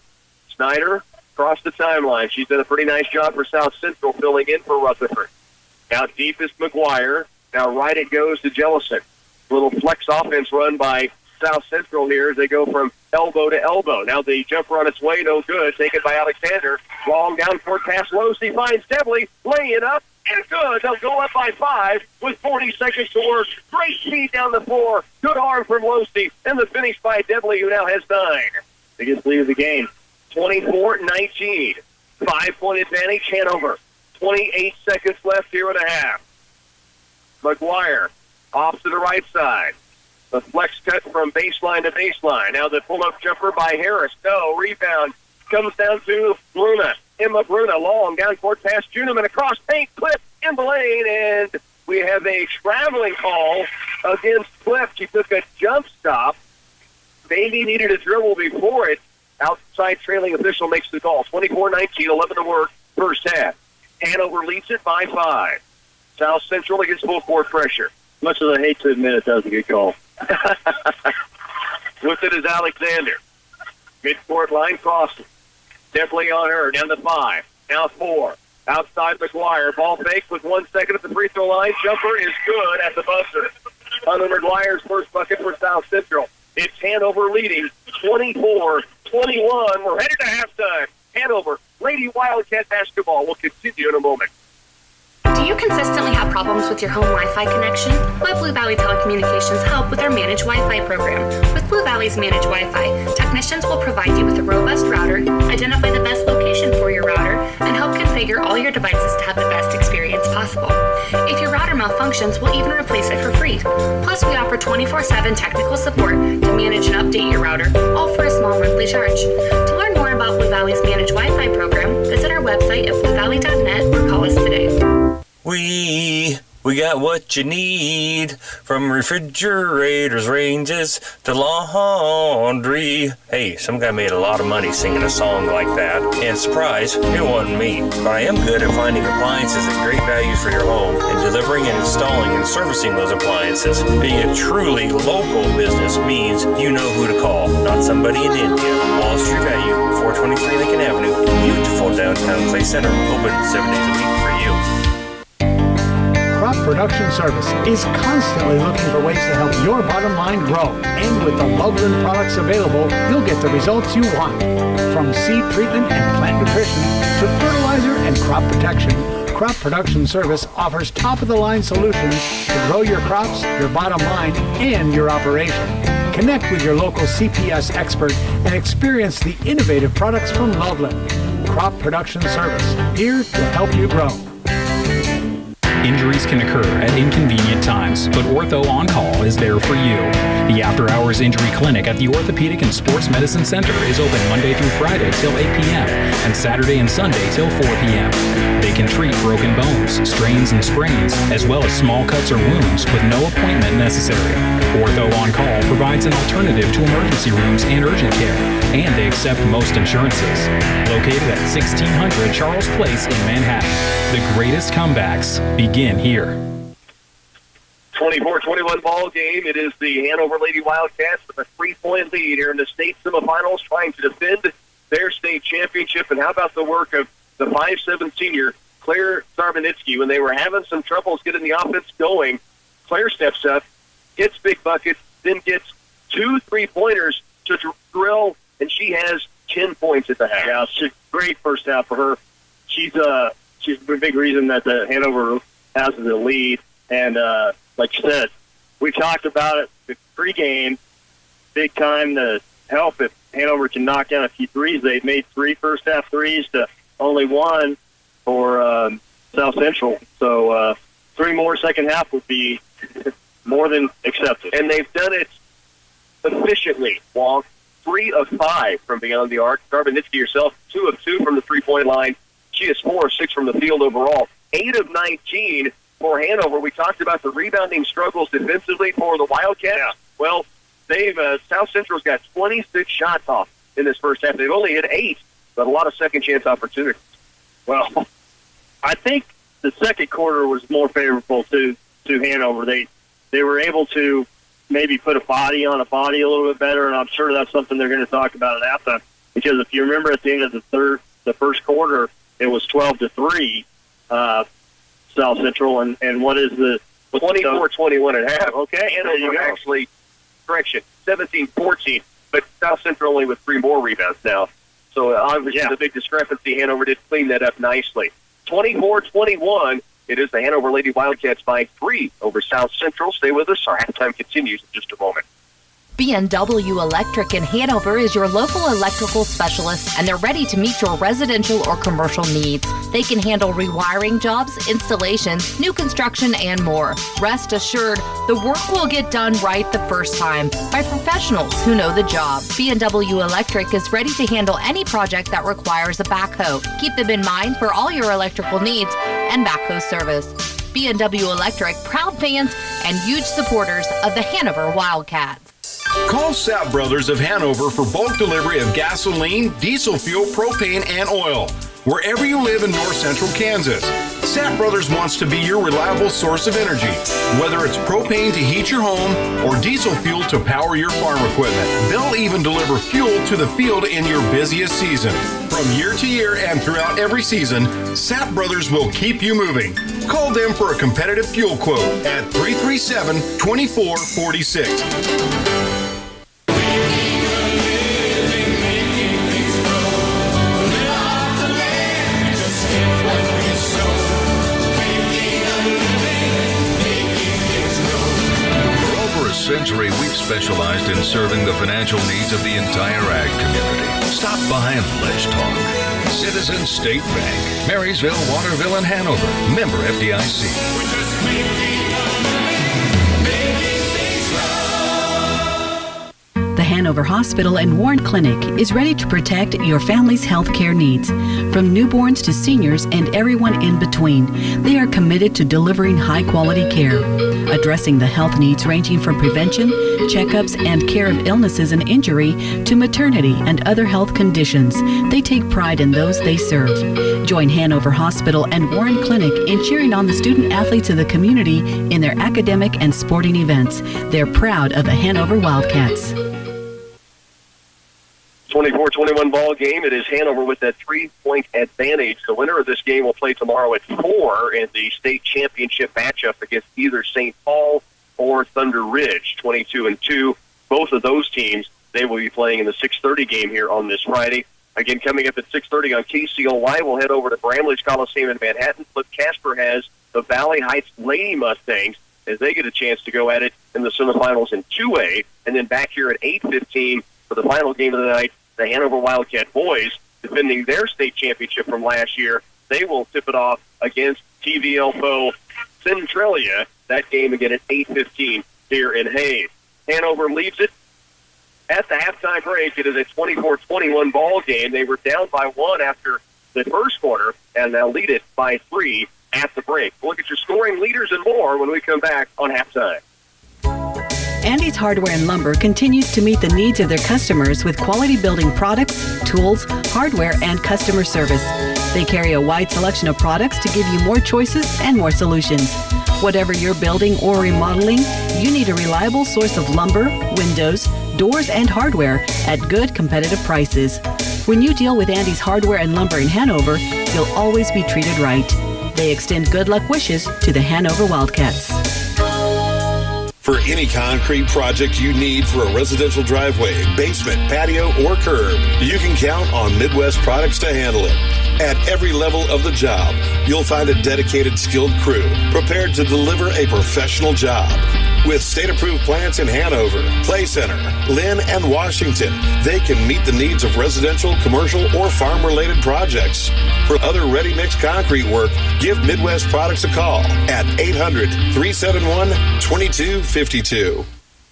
Snyder across the timeline. She's done a pretty nice job for South Central, filling in for Rutherford. Out deep is McGuire. Now right it goes to Jellison. Little flex offense run by South Central here as they go from elbow to elbow. Now the jumper on its way, no good. Taken by Alexander. Long down court pass. Losey finds Debley. Laying up. And good. They'll go up by 5 with 40 seconds to work. Great speed down the floor. Good arm from Losey. And the finish by Debley, who now has 9. Biggest lead of the game. 24-19. 5-point advantage, Hanover. 28 seconds left here in a half. McGuire off to the right side. The flex cut from baseline to baseline. Now the pull-up jumper by Harris. No, rebound comes down to Bruna. Emma Bruna, long down court pass. Juneman across paint. Cliff in the lane, and we have a traveling call against Cliff. She took a jump stop. Maybe needed a dribble before it. Outside trailing official makes the call. 24-19, 11 to work, first half. Hanover leads it by 5. South Central against full court pressure. Much as I hate to admit it, that was a good call. With it is Alexander. Mid-court line crossing. Definitely on her, down to 5. Now 4. Outside McGuire. Ball fake with 1 second at the free throw line. Jumper is good at the buzzer. Hunter McGuire's first bucket for South Central. It's Hanover leading 24-21. We're headed to halftime. Hanover Lady Wildcat basketball will continue in a moment. Do you consistently have problems with your home Wi-Fi connection? Let Blue Valley Telecommunications help with our Managed Wi-Fi program. With Blue Valley's Managed Wi-Fi, technicians will provide you with a robust router, identify the best location for your router, and help configure all your devices to have the best experience possible. If your router malfunctions, we'll even replace it for free. Plus, we offer 24/7 technical support to manage and update your router, all for a small monthly charge. To learn more about Blue Valley's Managed Wi-Fi program, visit our website at bluevalley.net or call us today. We got what you need, from refrigerators, ranges, to laundry. Hey, some guy made a lot of money singing a song like that. And surprise, it wasn't me. But I am good at finding appliances at great values for your home and delivering and installing and servicing those appliances. Being a truly local business means you know who to call, not somebody in India. Wall Street Value, 423 Lincoln Avenue, beautiful downtown Clay Center, open 7 days a week for you. Crop Production Service is constantly looking for ways to help your bottom line grow. And with the Loveland products available, you'll get the results you want. From seed treatment and plant nutrition to fertilizer and crop protection, Crop Production Service offers top-of-the-line solutions to grow your crops, your bottom line, and your operation. Connect with your local CPS expert and experience the innovative products from Loveland. Crop Production Service, here to help you grow. Injuries can occur at inconvenient times, but Ortho On Call is there for you. The after-hours injury clinic at the Orthopedic and Sports Medicine Center is open Monday through Friday till 8 p.m. and Saturday and Sunday till 4 p.m. They can treat broken bones, strains and sprains, as well as small cuts or wounds with no appointment necessary. Ortho On Call provides an alternative to emergency rooms and urgent care, and they accept most insurances. Located at 1600 Charles Place in Manhattan. The greatest comebacks begin here. 24-21 ball game. It is the Hanover Lady Wildcats with a 3-point lead here in the state semifinals, trying to defend their state championship. And how about the work of the 5'7" senior, Claire Sarbanitsky? When they were having some troubles getting the offense going, Claire steps up, gets big buckets, then gets 2 3-pointers to drill, and she has 10 points at the half. Yeah, it's a great first half for her. She's a big reason that the Hanover has the lead. And like you said, we talked about it the pregame, big time to help if Hanover can knock down a few threes. They've made 3 first-half threes to only 1 for South Central. So 3 more second half would be more than accepted. And they've done it efficiently, Wong. 3 of 5 from beyond the arc. Sarbanitsky herself, 2 of 2 from the 3-point line. She is 4 of 6 from the field overall. 8 of 19 for Hanover. We talked about the rebounding struggles defensively for the Wildcats. Yeah. Well, they've South Central's got 26 shots off in this first half. They've only hit 8, but a lot of second-chance opportunities. Well, I think the second quarter was more favorable to Hanover. They were able to maybe put a body on a body a little bit better, and I'm sure that's something they're going to talk about at halftime. Because if you remember at the end of the first quarter, it was 12-3 South Central, and what is the 24-21 at half? Okay, Hanover actually, correction, 17-14, but South Central only with 3 more rebounds now. So obviously the big discrepancy. Hanover did clean that up nicely. 24-21. It is the Hanover Lady Wildcats by 3 over South Central. Stay with us. Our halftime continues in just a moment. B&W Electric in Hanover is your local electrical specialist, and they're ready to meet your residential or commercial needs. They can handle rewiring jobs, installations, new construction, and more. Rest assured, the work will get done right the first time by professionals who know the job. B&W Electric is ready to handle any project that requires a backhoe. Keep them in mind for all your electrical needs and backhoe service. B&W Electric, proud fans and huge supporters of the Hanover Wildcats. Call Sapp Brothers of Hanover for bulk delivery of gasoline, diesel fuel, propane, and oil. Wherever you live in north central Kansas, Sapp Brothers wants to be your reliable source of energy. Whether it's propane to heat your home or diesel fuel to power your farm equipment, they'll even deliver fuel to the field in your busiest season. From year to year and throughout every season, Sapp Brothers will keep you moving. Call them for a competitive fuel quote at 337-2446. Century, we've specialized in serving the financial needs of the entire ag community. Stop by and let's talk. Citizen State Bank, Marysville, Waterville, and Hanover. Member FDIC. The Hanover Hospital and Warren Clinic is ready to protect your family's health care needs. From newborns to seniors and everyone in between, they are committed to delivering high-quality care, addressing the health needs ranging from prevention, checkups, and care of illnesses and injury to maternity and other health conditions. They take pride in those they serve. Join Hanover Hospital and Warren Clinic in cheering on the student athletes of the community in their academic and sporting events. They're proud of the Hanover Wildcats. 24-21 ball game. It is Hanover with that 3-point advantage. The winner of this game will play tomorrow at 4 in the state championship matchup against either St. Paul or Thunder Ridge. 22-2. Both of those teams, they will be playing in the 6:30 game here on this Friday. Again, coming up at 6:30 on KCLY, we'll head over to Bramley's Coliseum in Manhattan. Flip Casper has the Valley Heights Lady Mustangs as they get a chance to go at it in the semifinals in 2A. And then back here at 8:15 for the final game of the night, the Hanover Wildcat boys, defending their state championship from last year, they will tip it off against TVL foe Centralia. That game again at 8:15 here in Hayes. Hanover leads it at the halftime break. It is a 24-21 ball game. They were down by 1 after the first quarter and now lead it by 3 at the break. We'll look at your scoring leaders and more when we come back on halftime. Andy's Hardware and Lumber continues to meet the needs of their customers with quality building products, tools, hardware, and customer service. They carry a wide selection of products to give you more choices and more solutions. Whatever you're building or remodeling, you need a reliable source of lumber, windows, doors, and hardware at good competitive prices. When you deal with Andy's Hardware and Lumber in Hanover, you'll always be treated right. They extend good luck wishes to the Hanover Wildcats. For any concrete project you need for a residential driveway, basement, patio, or curb, you can count on Midwest Products to handle it. At every level of the job, you'll find a dedicated, skilled crew prepared to deliver a professional job. With state-approved plants in Hanover, Clay Center, Lynn, and Washington, they can meet the needs of residential, commercial, or farm-related projects. For other ready-mix concrete work, give Midwest Products a call at 800-371-2252.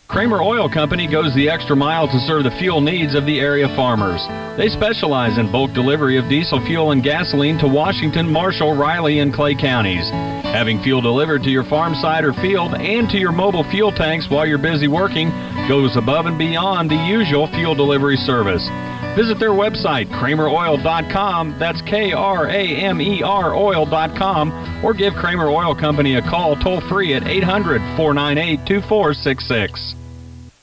Kramer Oil Company goes the extra mile to serve the fuel needs of the area farmers. They specialize in bulk delivery of diesel fuel and gasoline to Washington, Marshall, Riley, and Clay counties. Having fuel delivered to your farm site or field and to your mobile fuel tanks while you're busy working goes above and beyond the usual fuel delivery service. Visit their website, krameroil.com, that's Kramer oil.com, or give Kramer Oil Company a call toll-free at 800-498-2466.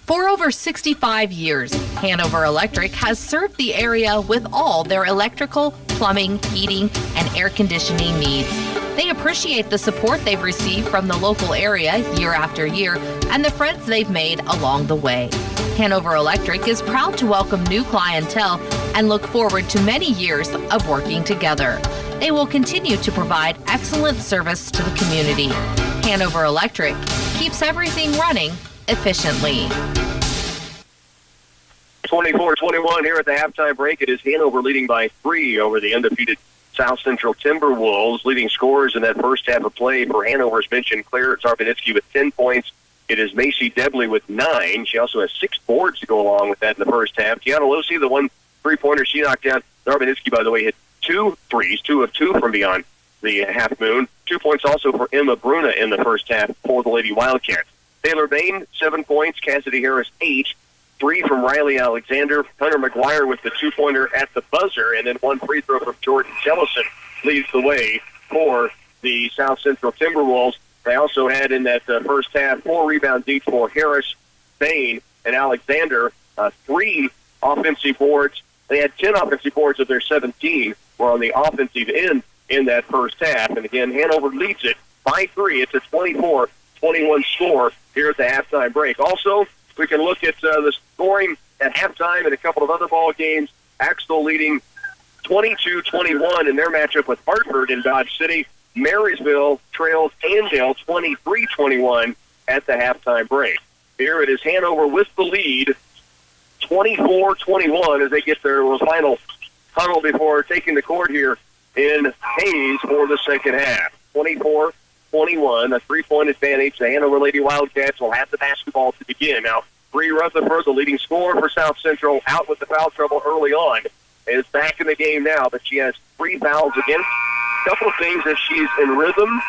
For over 65 years, Hanover Electric has served the area with all their electrical, plumbing, heating, and air conditioning needs. They appreciate the support they've received from the local area year after year and the friends they've made along the way. Hanover Electric is proud to welcome new clientele and look forward to many years of working together. They will continue to provide excellent service to the community. Hanover Electric keeps everything running efficiently. 24-21 here at the halftime break. It is Hanover leading by 3 over the undefeated South Central Timberwolves. Leading scorers in that first half of play for Hanover's mentioned Claire Zarbanitsky with 10 points. It is Macy Debley with 9. She also has 6 boards to go along with that in the first half. Tiana Losi, the one three-pointer she knocked down. Zarbanitsky, by the way, hit 2 threes, 2 of 2 from beyond the half moon. 2 points also for Emma Bruna in the first half for the Lady Wildcats. Taylor Bain, 7 points. Cassidy Harris, 8. 3 from Riley Alexander. Hunter McGuire with the 2-pointer at the buzzer, and then 1 free throw from Jordan Jellison leads the way for the South Central Timberwolves. They also had in that first half 4 rebounds each for Harris, Bain, and Alexander. 3 offensive boards. They had 10 offensive boards of their 17 were on the offensive end in that first half. And again, Hanover leads it by 3. It's a 24-21 score here at the halftime break. Also, we can look at the scoring at halftime in a couple of other ball games. Axtell leading 22-21 in their matchup with Hartford in Dodge City. Marysville trails Andale 23-21 at the halftime break. Here it is Hanover with the lead, 24-21 as they get their final huddle before taking the court here in Hayes for the second half. 24-21, a 3-point advantage. The Hanover Lady Wildcats will have the basketball to begin. Now, Bree Rutherford, the leading scorer for South Central, out with the foul trouble early on, is back in the game now, but she has 3 fouls against. A couple of things, if she's in rhythm,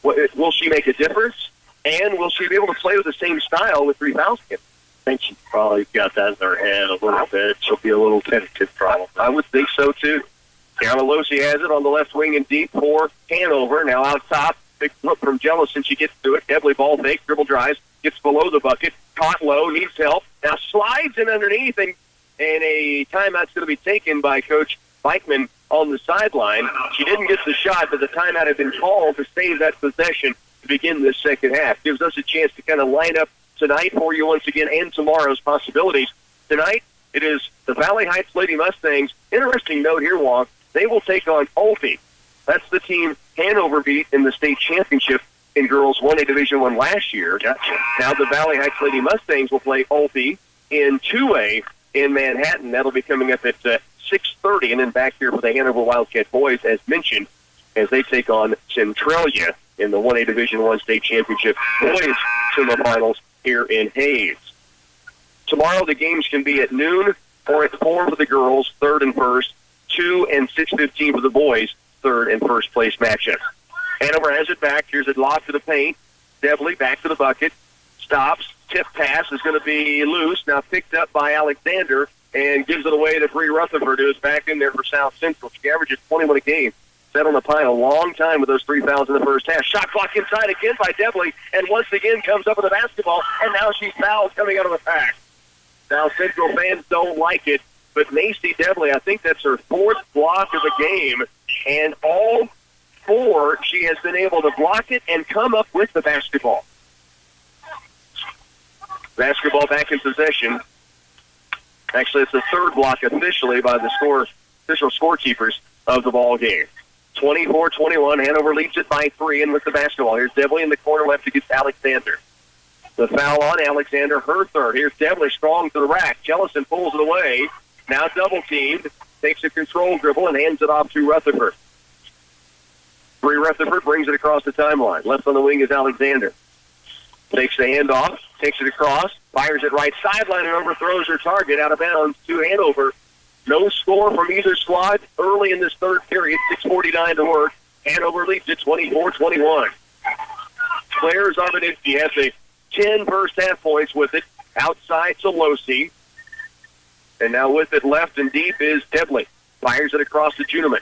will she make a difference? And will she be able to play with the same style with 3 fouls against? I think she's probably got that in her head a little bit. She'll be a little tentative, probably. I would think so, too. Kiana Losi has it on the left wing and deep for Hanover. Now out top, big flip from Jellison. She gets to it. Deadly ball fake, dribble drives, gets below the bucket, caught low, needs help. Now slides in underneath, and a timeout's going to be taken by Coach Beichman on the sideline. She didn't get the shot, but the timeout had been called to save that possession to begin this second half. Gives us a chance to kind of line up tonight for you once again and tomorrow's possibilities. Tonight, it is the Valley Heights Lady Mustangs. Interesting note here, Wong. They will take on Ulfi. That's the team Hanover beat in the state championship in girls 1A Division I last year. Gotcha. Now the Valley Heights Lady Mustangs will play Ulfi in 2A in Manhattan. That'll be coming up at 6:30, and then back here for the Hanover Wildcat boys, as mentioned, as they take on Centralia in the 1A Division I state championship boys semifinals here in Hayes. Tomorrow the games can be at noon or at 4 for the girls, 3rd and 1st, 2 and 6:15 for the boys, 3rd and 1st place matchup. Hanover has it back. Here's it locked to the paint. Devley back to the bucket. Stops. Tip pass is going to be loose. Now picked up by Alexander and gives it away to Bree Rutherford, who is back in there for South Central. She averages 21 a game. Set on the pine a long time with those 3 fouls in the first half. Shot clock inside again by Devley, and once again comes up with the basketball, and now she's fouled coming out of the pack. South Central fans don't like it, but Macy Devley, I think that's her 4th block of the game, and all 4 she has been able to block it and come up with the basketball. Basketball back in possession. Actually, it's the 3rd block officially by the official scorekeepers of the ball game. 24-21, Hanover leads it by 3, and with the basketball. Here's Devley in the corner left against Alexander. The foul on Alexander, her 3rd. Here's Devley strong to the rack. Jellison pulls it away. Now double-teamed, takes a control dribble and hands it off to Rutherford. Bree Rutherford brings it across the timeline. Left on the wing is Alexander. Takes the handoff, takes it across, fires it right sideline and overthrows her target out of bounds to Hanover. No score from either squad early in this 3rd period. 6:49 to work. Hanover leads it 24-21. Claire Zarbaninski has a 10 first half points with it. Outside to Losi. And now with it left and deep is Devley. Fires it across to Juneman.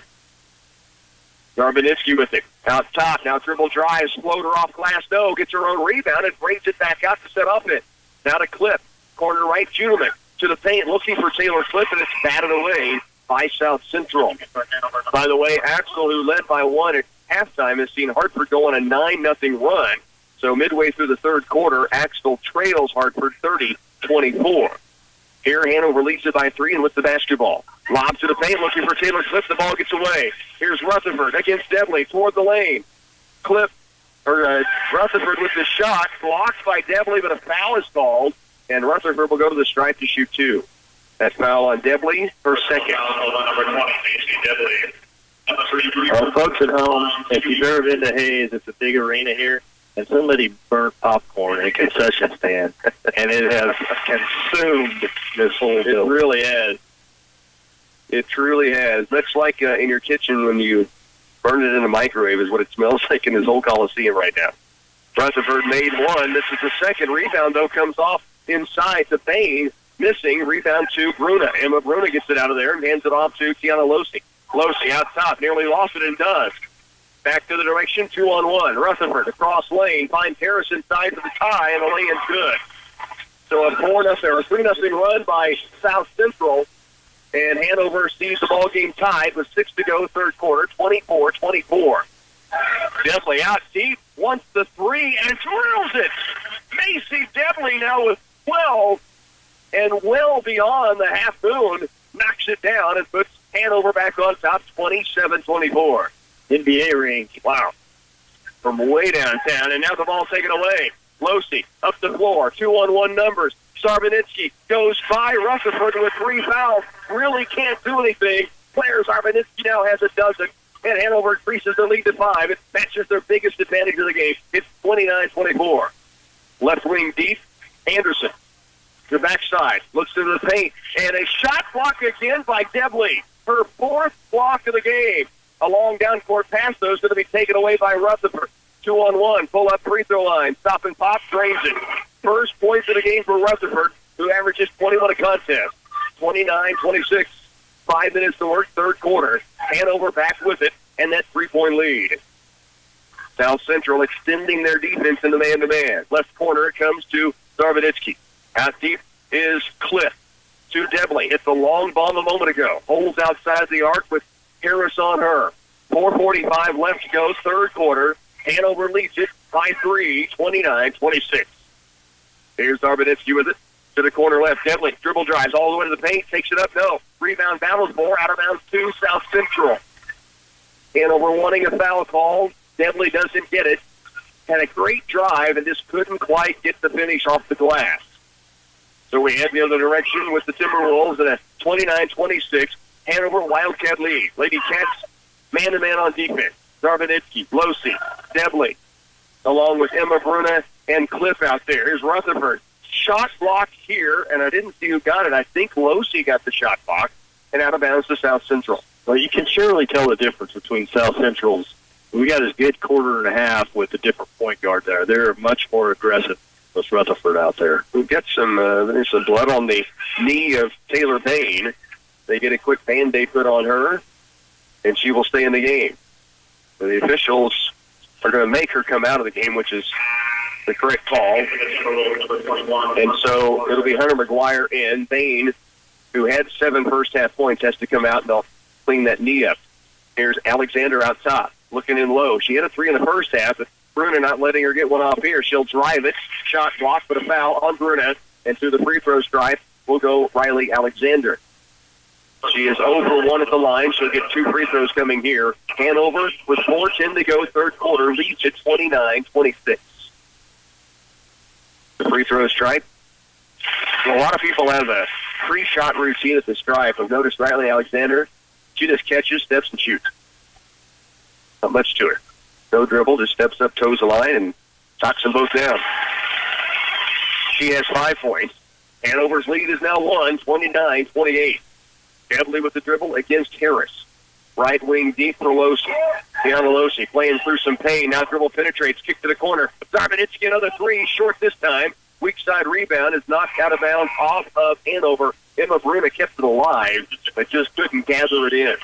Zarbaninski with it. Out top. Now dribble drives. Floater off glass. No. Gets her own rebound and brings it back out to set up it. Now to Clip. Corner right. Juneman. To the paint, looking for Taylor Clip, and it's batted away by South Central. By the way, Axtell, who led by 1 at halftime, has seen Hartford go on a 9-0 run. So midway through the 3rd quarter, Axtell trails Hartford 30-24. Here, Hanover leads it by 3 and with the basketball. Lob to the paint, looking for Taylor Clip. The ball gets away. Here's Rutherford against Devley toward the lane. Rutherford with the shot, blocked by Devley, but a foul is called. And Rutherford will go to the stripe to shoot 2. That foul on Devley, her 2nd. Well, folks at home, if you've ever been to Hayes, it's a big arena here, and somebody burnt popcorn in a concession stand, and it has consumed this whole building. It really has. It truly has. Much like in your kitchen when you burn it in a microwave is what it smells like in this whole Coliseum right now. Rutherford made one. This is the second rebound, though, comes off inside to Payne. Missing. Rebound to Bruna. Emma Bruna gets it out of there and hands it off to Tiana Losi. Losi out top. Nearly lost it and does. Back to the direction. 2-on-1. Rutherford across lane. Finds Harris inside for the tie, and the lay-in's good. So a 3-0 run by South Central. And Hanover sees the ball game tied with 6 to go, third quarter, 24-24. Debley out deep, wants the three, and drills it. Macy Debley now with 12, and well beyond the half moon, knocks it down and puts Hanover back on top, 27-24. NBA ring, wow, from way downtown, and now the ball taken away. Losi up the floor, 2-on-1 numbers. Sarbanitsky goes by Rutherford with 3 fouls. Really can't do anything. Players, Sarbanitsky now has a dozen, and Hanover increases their lead to 5. It matches their biggest advantage of the game. It's 29-24. Left wing deep, Anderson. The backside, looks into the paint, and a shot block again by Debley. Her 4th block of the game. A long down-court pass, though, is going to be taken away by Rutherford. 2-on-1, pull-up free throw line. Stop and pop, drains it. First points of the game for Rutherford, who averages 21 a contest. 29-26. 5 minutes to work, third quarter. Hanover back with it, and that 3-point lead. South Central extending their defense into man-to-man. Left corner, it comes to Sarbanitsky. Out deep is Cliff to Debley. It's a long ball a moment ago. Holds outside the arc with Harris on her. 4:45 left to go, third quarter. Hanover leads it by 3, 29-26. Here's Sarbanitsky with it. To the corner left. Debley dribble drives all the way to the paint. Takes it up. No. Rebound battles more. Out of bounds to South Central. Hanover wanting a foul call. Debley doesn't get it. Had a great drive and just couldn't quite get the finish off the glass. So we head the other direction with the Timberwolves at a 29-26 Hanover Wildcat lead. Lady Cats man-to-man on defense. Sarbanitsky, Losi, Debley, along with Emma Bruna and Cliff out there. Here's Rutherford. Shot block here, and I didn't see who got it. I think Losi got the shot block, and out of bounds to South Central. Well, you can surely tell the difference between South Central's. We got a good quarter and a half with a different point guard there. They're much more aggressive with Rutherford out there. We've got there's some blood on the knee of Taylor Payne. They get a quick Band-Aid put on her, and she will stay in the game. So the officials are going to make her come out of the game, which is the correct call. And so it'll be Hunter McGuire in. Payne, who had 7 first-half points, has to come out, and they'll clean that knee up. Here's Alexander out top, looking in low. She had a 3 in the first half, but Bruna not letting her get one off here. She'll drive it. Shot blocked, but a foul on Bruna. And through the free throw stripe will go Riley Alexander. She is 0 for 1 at the line. She'll get 2 free throws coming here. Hanover with 4:10 to go, third quarter, leads at 29-26. The free throw stripe. Well, a lot of people have a pre-shot routine at the stripe. I've noticed Riley Alexander, she just catches, steps, and shoots. Not much to her. No dribble, just steps up, toes the line, and knocks them both down. She has 5 points. Hanover's lead is now 29-28. Debley with the dribble against Harris. Right wing deep for Losi. Tiana Losi playing through some pain. Now dribble penetrates. Kick to the corner. Sarbanitsky another 3. Short this time. Weak side rebound is knocked out of bounds off of Hanover. Emma Bruna kept it alive, but just couldn't gather it in.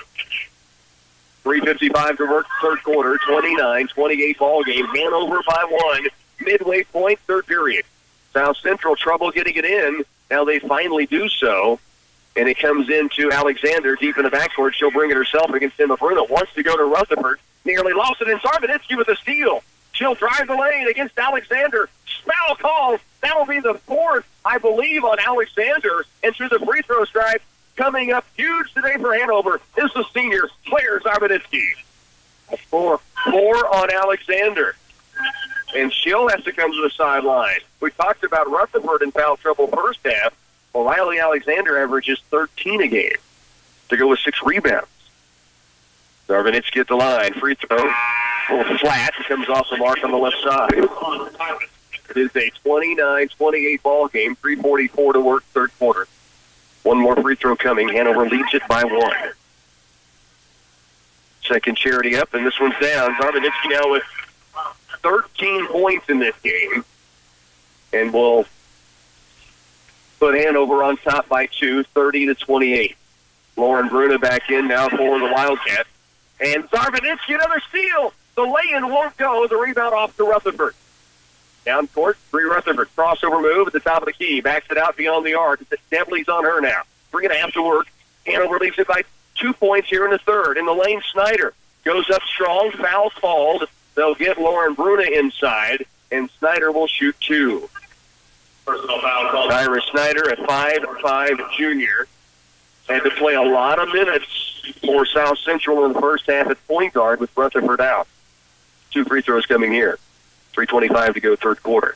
3:55 to work, third quarter. 29-28 ball game. Hanover by 1. Midway point, third period. South Central trouble getting it in. Now they finally do so. And it comes into Alexander deep in the backcourt. She'll bring it herself against Emma Bruna. Wants to go to Rutherford. Nearly lost it in Sarbanitsky with a steal. She'll drive the lane against Alexander. Foul call. That'll be the 4th, I believe, on Alexander. And through the free throw stripe, coming up huge today for Hanover is the senior, Claire Sarbanitsky. 4 on Alexander. And she'll have to come to the sideline. We talked about Rutherford in foul trouble first half. Well, Riley Alexander averages 13 a game to go with 6 rebounds. Sarbanitsky at the line. Free throw. A little flat. It comes off the mark on the left side. It is a 29-28 ball game. 3:44 to work, third quarter. One more free throw coming. Hanover leads it by 1. Second charity up, and this one's down. Sarbanitsky now with 13 points in this game, and will put Hanover on top by 2, 30-28. Lauren Bruna back in now for the Wildcats. And Zarbanitsky, another steal. The lay-in won't go. The rebound off to Rutherford. Down court, 3 Rutherford. Crossover move at the top of the key. Backs it out beyond the arc. Debley's on her now. 3.5 to work. Hanover leaves it by 2 points here in the third. In the lane, Snyder goes up strong. Foul called. They'll get Lauren Bruna inside, and Snyder will shoot 2. Personal foul called. Tyra Snyder, a 5'5" junior, had to play a lot of minutes for South Central in the first half at point guard with Rutherford out. 2 free throws coming here. 3:25 to go third quarter.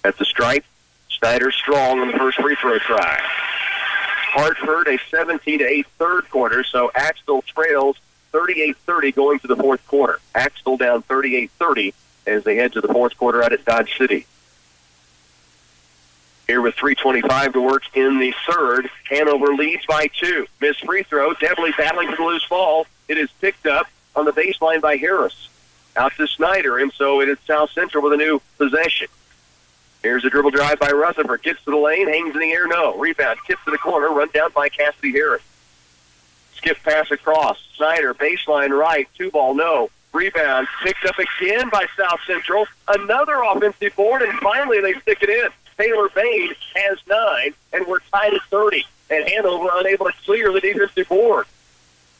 At the stripe, Snyder strong on the first free throw try. Hartford, a 17-8 third quarter, so Axtell trails 38-30 going to the fourth quarter. Axtell down 38-30 as they head to the fourth quarter out at Dodge City. Here with 3:25 to work in the third, Hanover leads by 2. Missed free throw. Debley battling for the loose ball. It is picked up on the baseline by Harris. Out to Snyder, and so it is South Central with a new possession. Here's a dribble drive by Rutherford. Gets to the lane, hangs in the air, no. Rebound, tips to the corner, run down by Cassidy Harris. Skip pass across. Snyder, baseline right, 2-ball, no. Rebound, picked up again by South Central. Another offensive board, and finally they stick it in. Taylor Bain has 9, and we're tied at 30. And Hanover unable to clear the defensive board.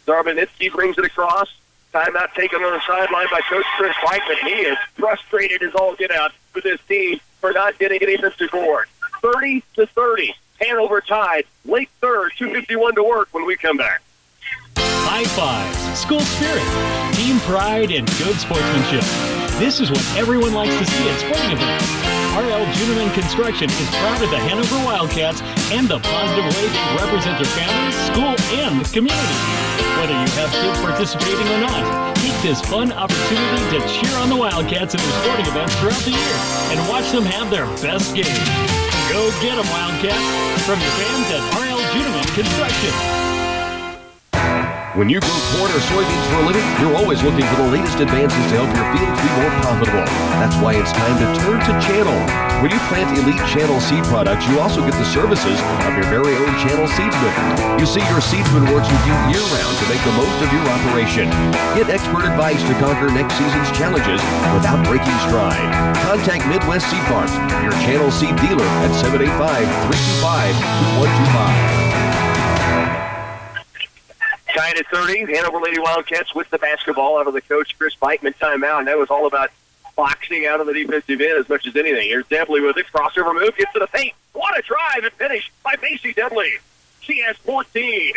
Zarbanitsky brings it across. Timeout taken on the sideline by Coach Chris Whiteman. He is frustrated as all get out with his team for not getting an defensive board. 30-30. Hanover tied. Late third, 2:51 to work when we come back. High fives, school spirit, team pride, and good sportsmanship. This is what everyone likes to see at sporting events. R.L. Juneman Construction is proud of the Hanover Wildcats and the positive way they represent their families, school, and community. Whether you have kids participating or not, take this fun opportunity to cheer on the Wildcats in their sporting events throughout the year and watch them have their best game. Go get them, Wildcats! From your fans at R.L. Juneman Construction. When you grow corn or soybeans for a living, you're always looking for the latest advances to help your fields be more profitable. That's why it's time to turn to Channel. When you plant elite Channel seed products, you also get the services of your very own Channel seedsman. You see, your seedsman works with you year-round to make the most of your operation. Get expert advice to conquer next season's challenges without breaking stride. Contact Midwest Seed Parts, your Channel seed dealer at 785-325-2125. Tied at 30, Hanover Lady Wildcats with the basketball out of the Coach Chris Bikeman timeout. And that was all about boxing out of the defensive end as much as anything. Here's Debley with it. Crossover move, gets to the paint. What a drive and finish by Macy Debley. She has 14.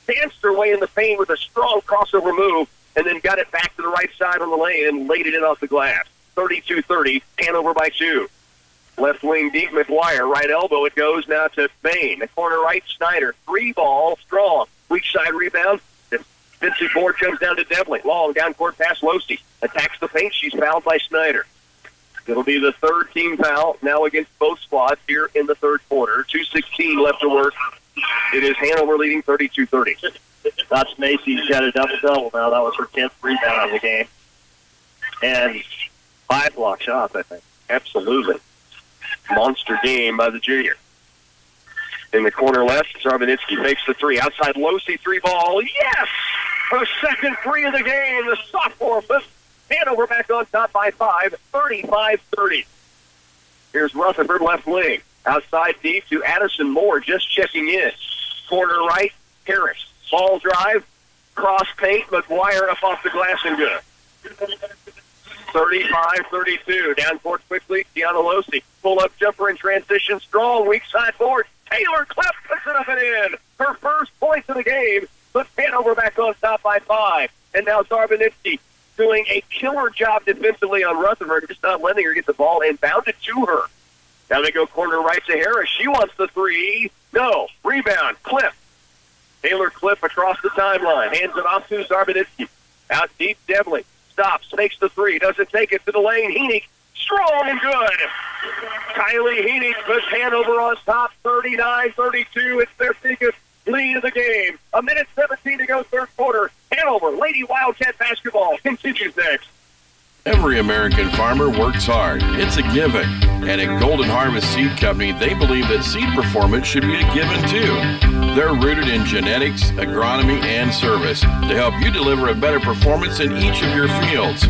Danced her way in the paint with a strong crossover move and then got it back to the right side on the lane and laid it in off the glass. 32-30, Hanover by 2. Left wing deep, McGuire. Right elbow, it goes now to Bain. The corner right, Snyder. 3-ball, strong. Weak side rebound. Defensive board comes down to Debley. Long down court pass, Losey. Attacks the paint. She's fouled by Snyder. It'll be the third team foul now against both squads here in the third quarter. 2:16 left to work. It is Hanover leading 32-30. That's Macy's got a double-double now. That was her 10th rebound of the game. And 5 block shots, I think. Absolutely. Monster game by the junior. In the corner left, Zarbanitsky fakes the 3. Outside Losey, 3-ball. Yes! Her second 3 of the game. The sophomore puts Hanover back on top by 5, 35-30. Here's Rutherford, left wing. Outside deep to Addison Moore, just checking in. Corner right, Harris. Ball drive, cross paint, McGuire up off the glass and good. 35-32. Down court quickly, Deanna Losey. Pull-up jumper in transition, strong, weak side board. Taylor Klepp puts it up and in. Her first points of the game puts Hanover back on top by 5. And now Zarbanitsky doing a killer job defensively on Rutherford, just not letting her get the ball and bound it to her. Now they go corner right to Harris. She wants the 3. No. Rebound. Klepp. Taylor Klepp across the timeline. Hands it off to Zarbanitsky. Out deep, Debley. Stops. Makes the 3. Doesn't take it to the lane. Heaney. Strong and good. Kylie Heaney puts Hanover on top, 39-32. It's their biggest lead of the game. 1:17 to go, third quarter. Hanover Lady Wildcat basketball continues next. Every American farmer works hard. It's a given. And at Golden Harvest Seed Company, they believe that seed performance should be a given too. They're rooted in genetics, agronomy, and service to help you deliver a better performance in each of your fields.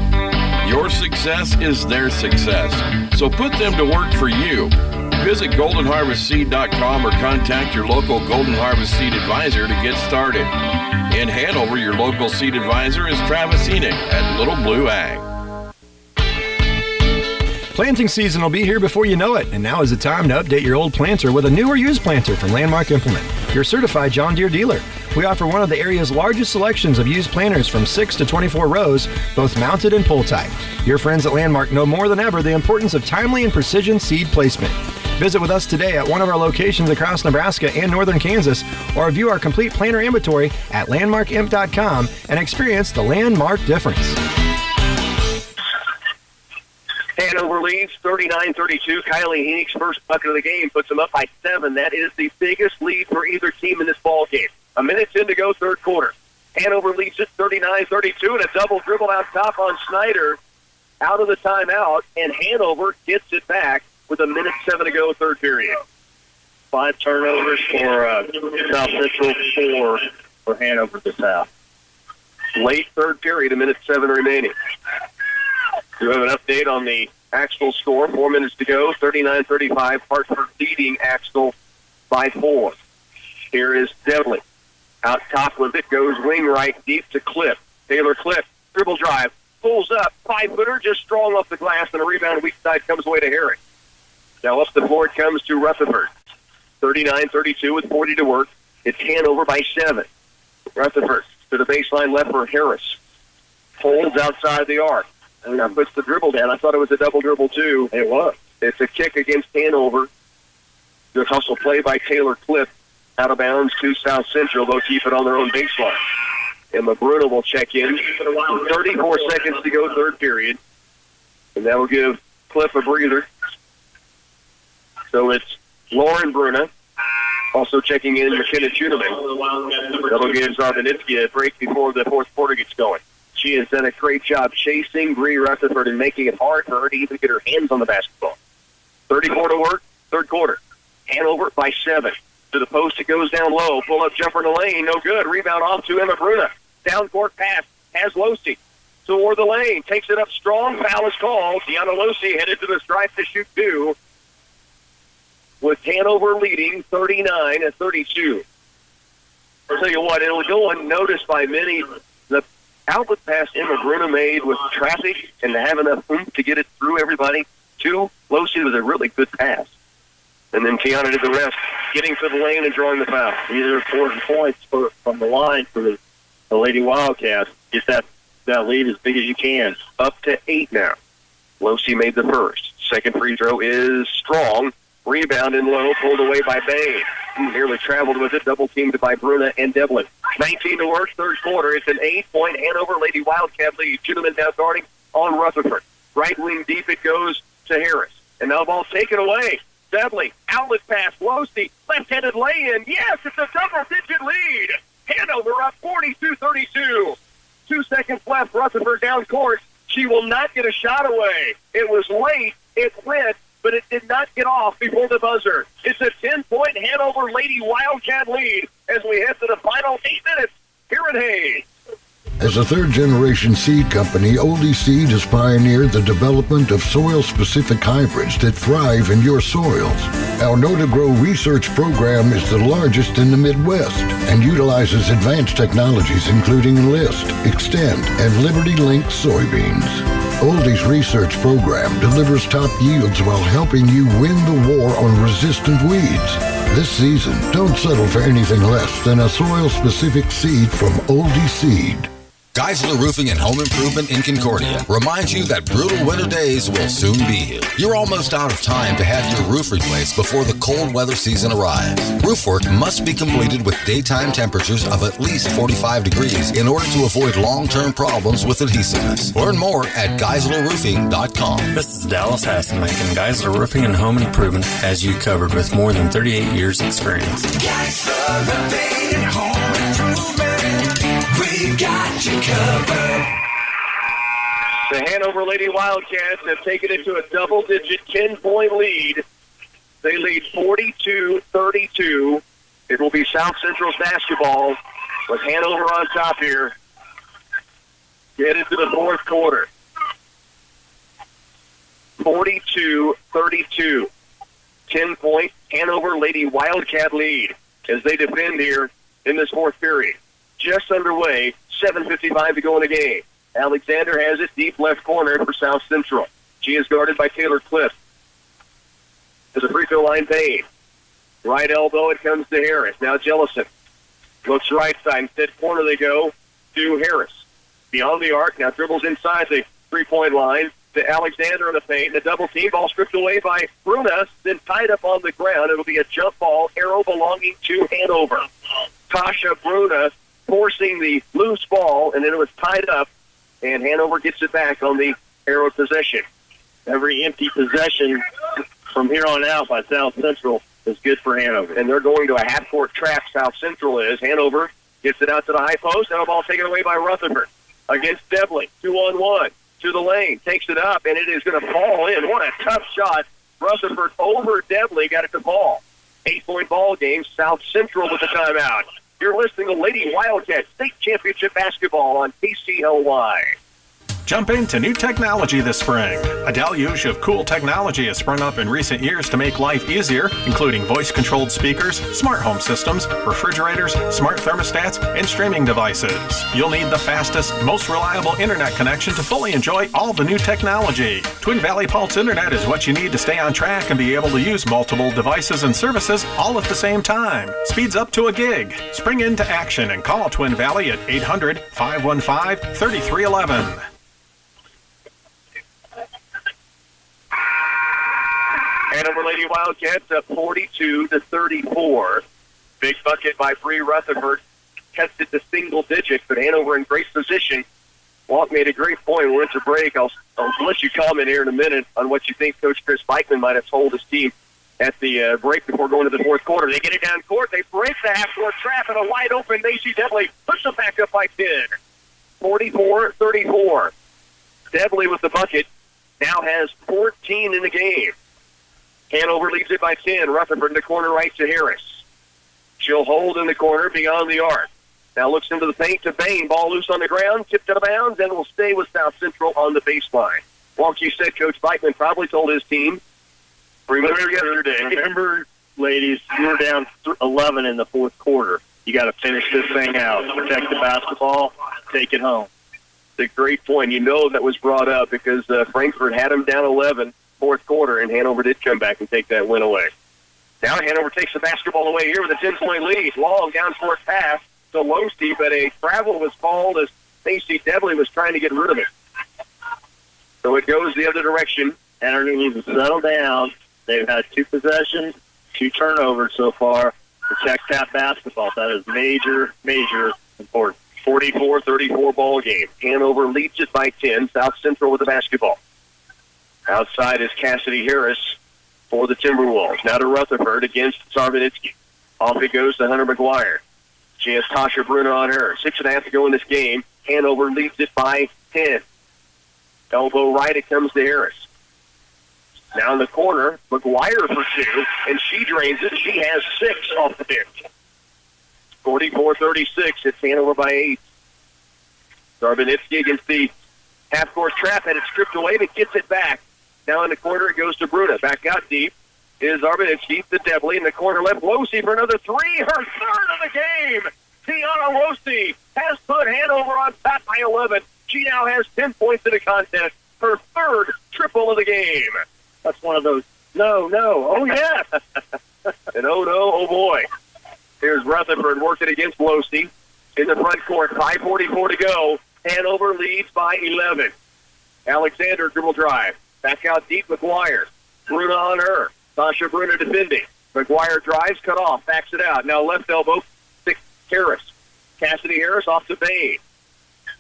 Your success is their success. So put them to work for you. Visit goldenharvestseed.com or contact your local Golden Harvest Seed Advisor to get started. In Hanover, your local seed advisor is Travis Enoch at Little Blue Ag. Planting season will be here before you know it, and now is the time to update your old planter with a new or used planter from Landmark Implement, your certified John Deere dealer. We offer one of the area's largest selections of used planters from 6 to 24 rows, both mounted and pull-type. Your friends at Landmark know more than ever the importance of timely and precision seed placement. Visit with us today at one of our locations across Nebraska and northern Kansas, or view our complete planter inventory at landmarkimp.com and experience the Landmark difference. Hanover leads 39-32. Kylie Henig's first bucket of the game puts them up by 7. That is the biggest lead for either team in this ball game. A minute in to go, third quarter. Hanover leads it 39-32, and a double dribble out top on Snyder out of the timeout, and Hanover gets it back with a minute 7 to go, third period. 5 turnovers for South Central, 4 for Hanover this half. Late third period, a minute 7 remaining. We have an update on the Axtell score. 4 minutes to go, 39-35. Hartford leading Axtell by 4. Here is Devlin. Out top with it, goes wing right, deep to Cliff. Taylor Cliff, dribble drive, pulls up, 5-footer, just strong off the glass, and a rebound weak side comes away to Herring. Now up the floor it comes to Rutherford. 39-32 with 40 to work. It's Hanover by 7. Rutherford to the baseline left for Harris. Holds outside the arc. And now puts the dribble down. I thought it was a double dribble, too. It was. It's a kick against Hanover. Good hustle play by Taylor Cliff. Out of bounds to South Central. They'll keep it on their own baseline. And Bruna will check in. 34 seconds to go, third period. And that will give Cliff a breather. So it's Lauren Bruna. Also checking in McKenna Tuneman. That'll give Zarbanitsky a break before the fourth quarter gets going. She has done a great job chasing Bree Rutherford and making it hard for her to even get her hands on the basketball. 34 to work, third quarter. Hanover by 7. To the post, it goes down low. Pull-up jumper in the lane, no good. Rebound off to Emma Bruna. Down court pass, has Losey. Toward the lane, takes it up strong. Foul is called. Deanna Losey headed to the stripe to shoot 2. With Hanover leading 39-32. I'll tell you what, it'll go unnoticed by many. The outlet pass Emma Bruna made with traffic and to have enough oomph to get it through everybody. 2, Losey was a really good pass. And then Tiana did the rest, getting to the lane and drawing the foul. These are important points from the line for the Lady Wildcats. Get that lead as big as you can. Up to 8 now. Losey made the first. Second free throw is strong. Rebound in low, pulled away by Bain. Nearly traveled with it, double teamed by Bruna and Devlin. 19 to work, third quarter. It's an 8-point Hanover Lady Wildcat lead. Tuneman now guarding on Rutherford. Right wing deep it goes to Harris. And now the ball taken away. Dudley, outlet pass, Losey, left-handed lay-in. Yes, it's a double-digit lead. Hanover up 42-32. 2 seconds left, Rutherford down court. She will not get a shot away. It was late, it went, but it did not get off before the buzzer. It's a 10-point Hanover Lady Wildcat lead as we head to the final 8 minutes here at Hayes. As a third-generation seed company, Oldie Seed has pioneered the development of soil-specific hybrids that thrive in your soils. Our Know to Grow research program is the largest in the Midwest and utilizes advanced technologies including Enlist, Extend, and Liberty Link soybeans. Oldie's research program delivers top yields while helping you win the war on resistant weeds. This season, don't settle for anything less than a soil-specific seed from Oldie Seed. Geisler Roofing and Home Improvement in Concordia reminds you that brutal winter days will soon be here. You're almost out of time to have your roof replaced before the cold weather season arrives. Roof work must be completed with daytime temperatures of at least 45 degrees in order to avoid long-term problems with adhesiveness. Learn more at GeislerRoofing.com. This is Dallas Hasselmake, and Geisler Roofing and Home Improvement has you covered with more than 38 years experience. Geisler Roofing and Home Improvement. We've got you covered. The Hanover Lady Wildcats have taken it to a double-digit 10-point lead. They lead 42-32. It will be South Central's basketball with Hanover on top here. Get into the fourth quarter. 42-32. 10-point Hanover Lady Wildcat lead as they defend here in this fourth period. Just underway, 7:55 to go in the game. Alexander has it deep left corner for South Central. She is guarded by Taylor Cliff. There's a free throw line paid. Right elbow, it comes to Harris. Now Jellison looks right side. Instead corner they go to Harris. Beyond the arc, now dribbles inside the three-point line to Alexander in the paint. The double team ball stripped away by Bruna, then tied up on the ground. It'll be a jump ball, arrow belonging to Hanover. Tasha Bruna forcing the loose ball, and then it was tied up, and Hanover gets it back on the arrow possession. Every empty possession from here on out by South Central is good for Hanover. And they're going to a half-court trap, South Central is. Hanover gets it out to the high post. Now a ball taken away by Rutherford against Devley. 2-on-1 to the lane. Takes it up, and it is going to fall in. What a tough shot. Rutherford over Devley. Got it to ball. 8-point ball game. South Central with the timeout. You're listening to Lady Wildcat State Championship Basketball on KCLY. Jump into new technology this spring. A deluge of cool technology has sprung up in recent years to make life easier, including voice-controlled speakers, smart home systems, refrigerators, smart thermostats, and streaming devices. You'll need the fastest, most reliable internet connection to fully enjoy all the new technology. Twin Valley Pulse Internet is what you need to stay on track and be able to use multiple devices and services all at the same time. Speeds up to a gig. Spring into action and call Twin Valley at 800-515-3311. Hanover Lady Wildcats up 42-34. Big bucket by Bree Rutherford. Tested to single digits, but Hanover in great position. Walt made a great point. We're into break. I'll let you comment here in a minute on what you think Coach Chris Beichman might have told his team at the break before going to the fourth quarter. They get it down court. They break the half-court trap, and a wide open Macy Devley puts them back up by 10. 44-34. Devley with the bucket now has 14 in the game. Hanover leads it by 10. Rutherford in the corner right to Harris. She'll hold in the corner beyond the arc. Now looks into the paint to Bain. Ball loose on the ground, tipped out of bounds, and will stay with South Central on the baseline. Walk, you said Coach Beichman probably told his team, remember yesterday. Remember, ladies, you were down 11 in the fourth quarter. You got to finish this thing out. Protect the basketball. Take it home. It's a great point. You know that was brought up because Frankfurt had them down 11. Fourth quarter, and Hanover did come back and take that win away. Now Hanover takes the basketball away here with a 10-point lead. Long down court pass to Losty, but a travel was called as Macy Devley was trying to get rid of it. So it goes the other direction. Hanover needs to settle down. They've had 2 possessions, 2 turnovers so far. Protect that basketball. That is major, major important. 44-34 ball game. Hanover leads it by 10. South Central with the basketball. Outside is Cassidy Harris for the Timberwolves. Now to Rutherford against Sarvanitsky. Off it goes to Hunter McGuire. She has Tasha Bruna on her. 6.5 to go in this game. Hanover leads it by 10. Elbow right, it comes to Harris. Now in the corner, McGuire for 2, and she drains it. She has 6 off the bench. 44-36. It's Hanover by 8. Sarvanitsky against the half-court trap, had it stripped away, but gets it back. Now in the corner, it goes to Bruna. Back out deep is Arbanitsky to Devley in the corner left. Losey for another 3, her third of the game. Tiana Losey has put Hanover on top by 11. She now has 10 points in the contest. Her third triple of the game. That's one of those, no, oh yeah. And oh no, oh boy. Here's Rutherford working against Losey in the front court. 5:44 to go. Hanover leads by 11. Alexander dribble drive. Back out deep, McGuire. Bruna on her. Tasha Bruna defending. McGuire drives, cut off, backs it out. Now left elbow, Harris. Cassidy Harris off to Bain.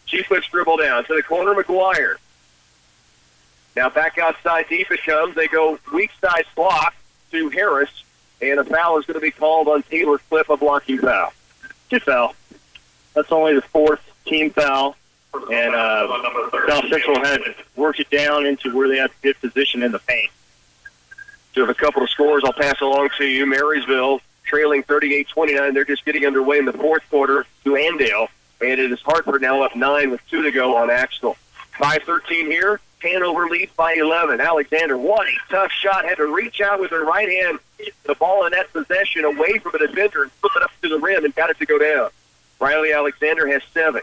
She puts dribble down to the corner, McGuire. Now back outside deep it comes. They go weak side block to Harris, and a foul is going to be called on Taylor Cliff, a blocking foul. Good foul. That's only the 4th team foul And South Central had to work it down into where they had good position in the paint. So have a couple of scores I'll pass along to you. Marysville trailing 38-29. They're just getting underway in the fourth quarter to Andale. And it is Hartford now up 9 with 2 to go on Axtell. 5:13 here. Hanover leads by 11. Alexander, what a tough shot. Had to reach out with her right hand, get the ball in that possession away from a defender and flip it up to the rim and got it to go down. Riley Alexander has 7.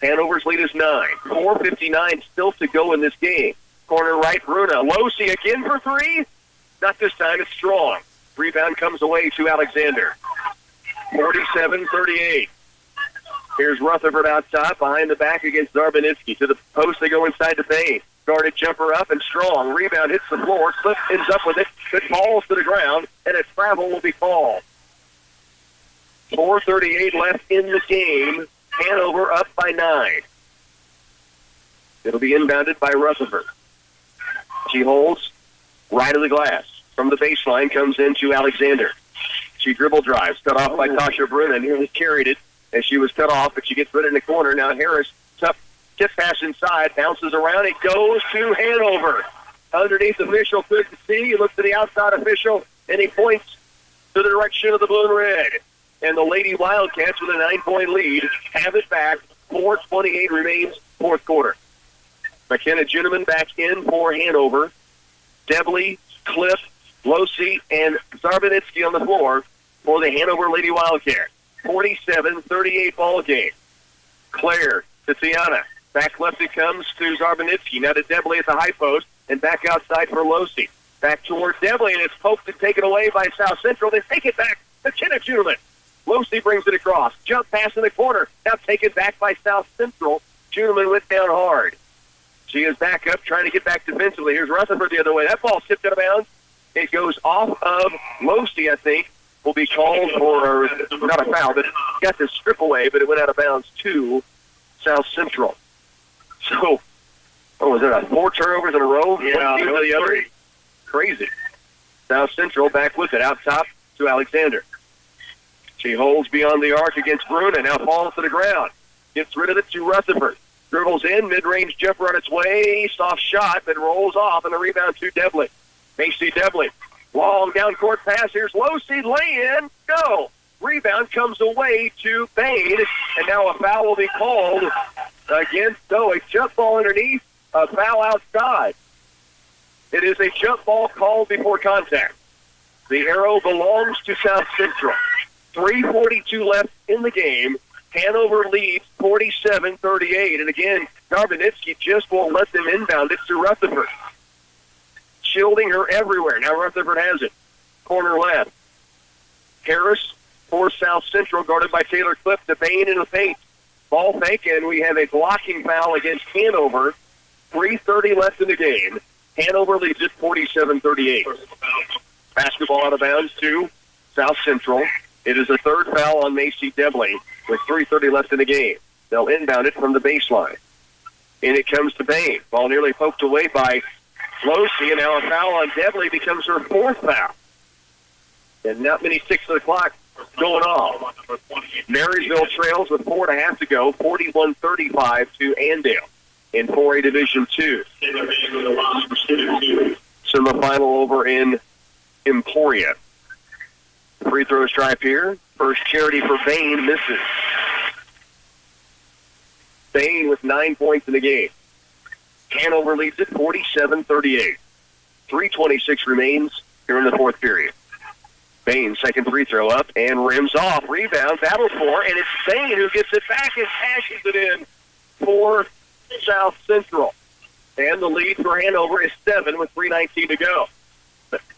Hanover's lead is 9. 4:59 still to go in this game. Corner right, Bruna. Losi again for 3. Not this time, it's Strong. Rebound comes away to Alexander. 47-38. Here's Rutherford out top, behind the back against Zarbanitsky. To the post, they go inside the paint. Guarded jumper up and Strong. Rebound hits the floor. Cliff ends up with it. It falls to the ground, and a travel will be called. 4:38 left in the game. Hanover up by 9. It'll be inbounded by Rutherford. She holds right of the glass. From the baseline comes into Alexander. She dribble drives, cut off by Tasha Bruna, nearly carried it as she was cut off, but she gets rid in the corner. Now Harris, tough tip pass inside, bounces around. It goes to Hanover. Underneath official, couldn't see. He looks to the outside official, and he points to the direction of the blue and red. And the Lady Wildcats with a 9-point lead have it back. 4:28 remains fourth quarter. McKenna Ginneman back in for Hanover. Debley, Cliff, Losi, and Zarbanitsky on the floor for the Hanover Lady Wildcats. 47-38 ball game. Claire to Tiana. Back left it comes to Zarbanitsky. Now to Debley at the high post and back outside for Losi. Back toward Debley, and it's poked and taken away by South Central. They take it back to McKenna Ginneman. Losi brings it across. Jump pass in the corner. Now taken back by South Central. Ginneman went down hard. She is back up, trying to get back defensively. Here's Rutherford the other way. That ball tipped out of bounds. It goes off of Losi, I think. Will be called for, not a foul, but got the strip away, but it went out of bounds to South Central. So, was it 4 turnovers in a row? Yeah, one team to the other. Crazy. South Central back with it, out top to Alexander. She holds beyond the arc against Bruna, now falls to the ground. Gets rid of it to Rutherford. Dribbles in, mid-range jumper on its way, soft shot, but rolls off, and the rebound to Debley. Macy Debley. Long down court pass. Here's Losi. Lay-in. No. Rebound comes away to Bain. And now a foul will be called against, a jump ball underneath, a foul outside. It is a jump ball called before contact. The arrow belongs to South Central. 3:42 left in the game. Hanover leads 47-38. And again, Darbanitsky just won't let them inbound it to Rutherford. Shielding her everywhere. Now Rutherford has it. Corner left. Harris for South Central, guarded by Taylor Cliff. To Bain in the paint. Ball fake, and we have a blocking foul against Hanover. 3:30 left in the game. Hanover leads it 47-38. Basketball out of bounds to South Central. It is a third foul on Macy Debley with 3:30 left in the game. They'll inbound it from the baseline. And it comes to Bain. Ball nearly poked away by Losi, and now a foul on Debley becomes her fourth foul. And not many ticks of the clock going off. Marysville trails with 4.5 to go, 41-35 to Andale in 4A Division II. Semifinal over in Emporia. Free throw stripe here. First charity for Bain misses. Bain with 9 points in the game. Hanover leads it 47-38. 3:26 remains here in the fourth period. Bain, second free throw up and rims off. Rebound, battle for, and it's Bain who gets it back and cashes it in for South Central. And the lead for Hanover is 7 with 3:19 to go.